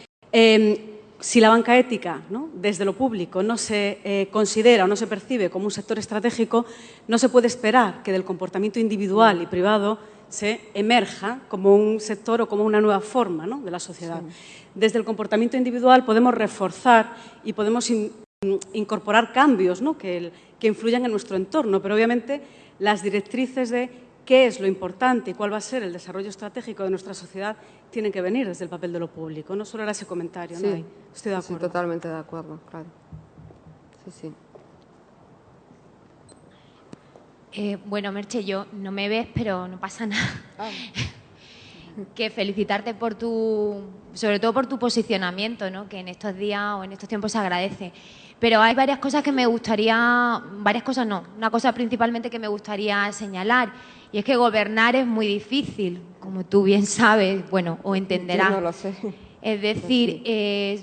si la banca ética, ¿no? Desde lo público no se considera o no se percibe como un sector estratégico, no se puede esperar que del comportamiento individual y privado se emerja como un sector o como una nueva forma, ¿no? De la sociedad. Sí. Desde el comportamiento individual podemos reforzar y podemos incorporar cambios, ¿no? que influyan en nuestro entorno, pero obviamente las directrices de qué es lo importante y cuál va a ser el desarrollo estratégico de nuestra sociedad tienen que venir desde el papel de lo público. No solo era ese comentario, sí, ¿no? Estoy de acuerdo. Sí, totalmente de acuerdo, claro. Sí. Bueno, Merche, yo no me ves, pero no pasa nada. Que felicitarte sobre todo por tu posicionamiento, ¿no? Que en estos días o en estos tiempos se agradece. Pero hay varias cosas que me gustaría, una cosa principalmente que me gustaría señalar, y es que gobernar es muy difícil, como tú bien sabes, bueno, o entenderás. Yo no lo sé. Es decir,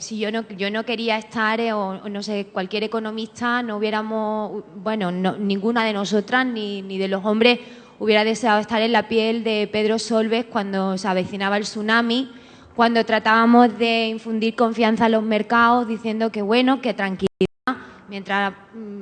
si yo no quería estar, o no sé, cualquier economista, no hubiéramos, bueno, ninguna de nosotras ni de los hombres hubiera deseado estar en la piel de Pedro Solbes cuando se avecinaba el tsunami, cuando tratábamos de infundir confianza a los mercados diciendo que bueno, que tranquilidad, mientras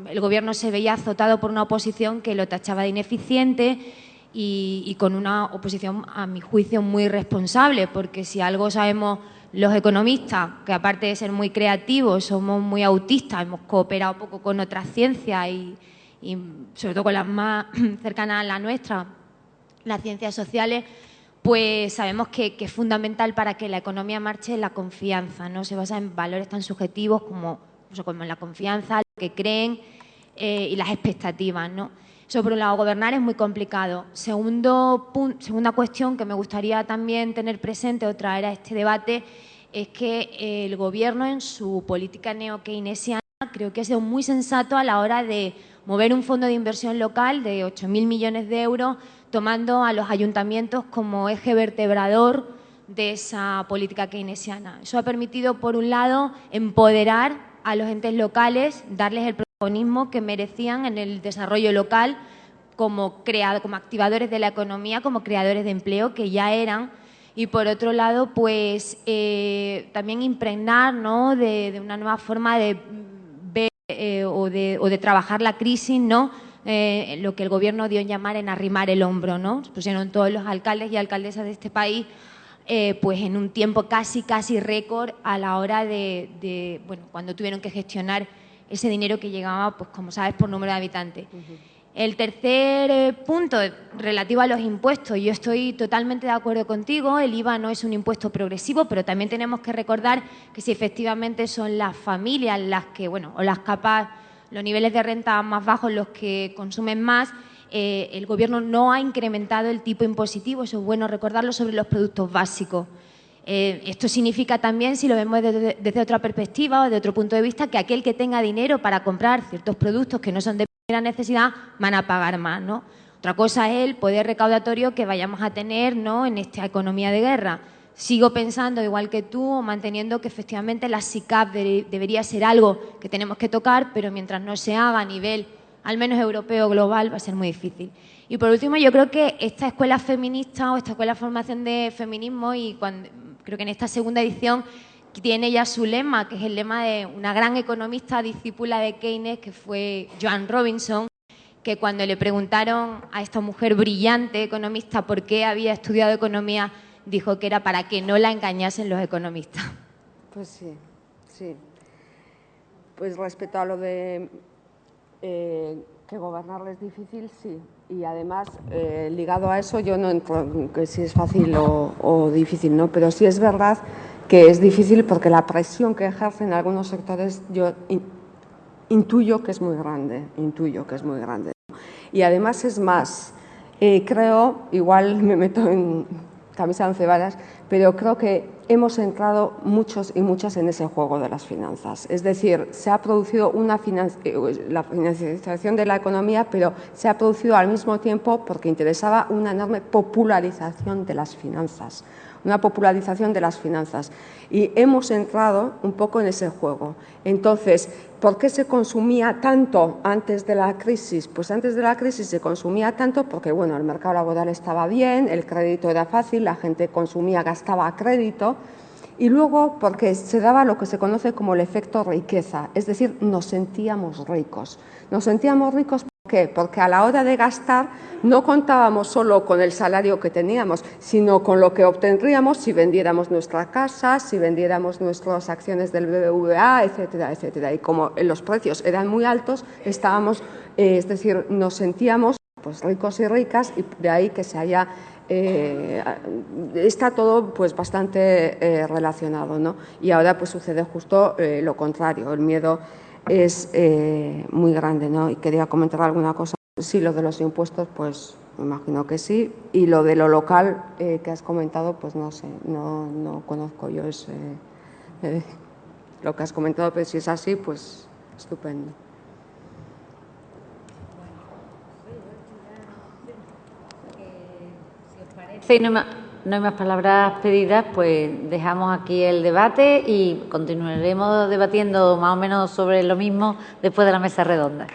el gobierno se veía azotado por una oposición que lo tachaba de ineficiente y con una oposición, a mi juicio, muy responsable, porque si algo sabemos los economistas, que aparte de ser muy creativos, somos muy autistas, hemos cooperado poco con otras ciencias y sobre todo con las más cercanas a la nuestra, las ciencias sociales, pues sabemos que es fundamental para que la economía marche la confianza, ¿no? Se basa en valores tan subjetivos como la confianza, lo que creen y las expectativas, ¿no? Eso, por un lado, gobernar es muy complicado. Segunda cuestión que me gustaría también tener presente o traer a este debate es que el Gobierno, en su política neo-keynesiana, creo que ha sido muy sensato a la hora de mover un fondo de inversión local de 8.000 millones de euros, tomando a los ayuntamientos como eje vertebrador de esa política keynesiana. Eso ha permitido, por un lado, empoderar a los entes locales, darles el protagonismo que merecían en el desarrollo local como activadores de la economía, como creadores de empleo, que ya eran. Y por otro lado, pues también impregnar, ¿no?, de una nueva forma de ver o de trabajar la crisis, ¿no?, lo que el Gobierno dio en llamar en arrimar el hombro, ¿no? Se pusieron todos los alcaldes y alcaldesas de este país pues en un tiempo casi récord a la hora bueno, cuando tuvieron que gestionar ese dinero que llegaba, pues como sabes, por número de habitantes. El tercer punto, relativo a los impuestos, yo estoy totalmente de acuerdo contigo, el IVA no es un impuesto progresivo, pero también tenemos que recordar que si efectivamente son las familias las que, bueno, o las capas, los niveles de renta más bajos los que consumen más, el Gobierno no ha incrementado el tipo impositivo, eso es bueno recordarlo, sobre los productos básicos. Esto significa también, si lo vemos desde otra perspectiva o de otro punto de vista, que aquel que tenga dinero para comprar ciertos productos que no son de primera necesidad van a pagar más, ¿no? Otra cosa es el poder recaudatorio que vayamos a tener, ¿no?, en esta economía de guerra. Sigo pensando, igual que tú, o manteniendo que efectivamente la SICAP debería ser algo que tenemos que tocar, pero mientras no se haga a nivel al menos europeo o global va a ser muy difícil. Y por último, yo creo que esta escuela feminista o esta escuela de formación de feminismo, y creo que en esta segunda edición tiene ya su lema, que es el lema de una gran economista discípula de Keynes, que fue Joan Robinson, que cuando le preguntaron a esta mujer brillante economista por qué había estudiado economía, dijo que era para que no la engañasen los economistas. Pues sí, sí. Pues respecto a lo de que gobernar es difícil, sí. Y además, ligado a eso, yo no entro en que si es fácil o difícil, ¿no? Pero sí es verdad que es difícil porque la presión que ejercen algunos sectores yo intuyo que es muy grande, Y además es más, creo, igual me meto en camisa de once varas, pero creo que hemos entrado muchos y muchas en ese juego de las finanzas. Es decir, se ha producido la financiación de la economía, pero se ha producido al mismo tiempo porque interesaba una enorme popularización de las finanzas. Y hemos entrado un poco en ese juego. Entonces, ¿por qué se consumía tanto antes de la crisis? Pues antes de la crisis se consumía tanto porque, bueno, el mercado laboral estaba bien, el crédito era fácil, la gente consumía, gastaba a crédito, y luego porque se daba lo que se conoce como el efecto riqueza, es decir, nos sentíamos ricos. ¿Por qué? Porque a la hora de gastar no contábamos solo con el salario que teníamos, sino con lo que obtendríamos si vendiéramos nuestra casa, si vendiéramos nuestras acciones del BBVA, etcétera, etcétera. Y como los precios eran muy altos, es decir, nos sentíamos pues ricos y ricas, y de ahí que se haya está todo pues bastante relacionado, ¿no? Y ahora pues sucede justo lo contrario, el miedo es muy grande, ¿no? Y quería comentar alguna cosa. Sí, lo de los impuestos, pues me imagino que sí. Y lo de lo local que has comentado, pues no sé, no conozco yo lo que has comentado, pero si es así, pues estupendo. Si no hay más palabras pedidas, pues dejamos aquí el debate y continuaremos debatiendo más o menos sobre lo mismo después de la mesa redonda.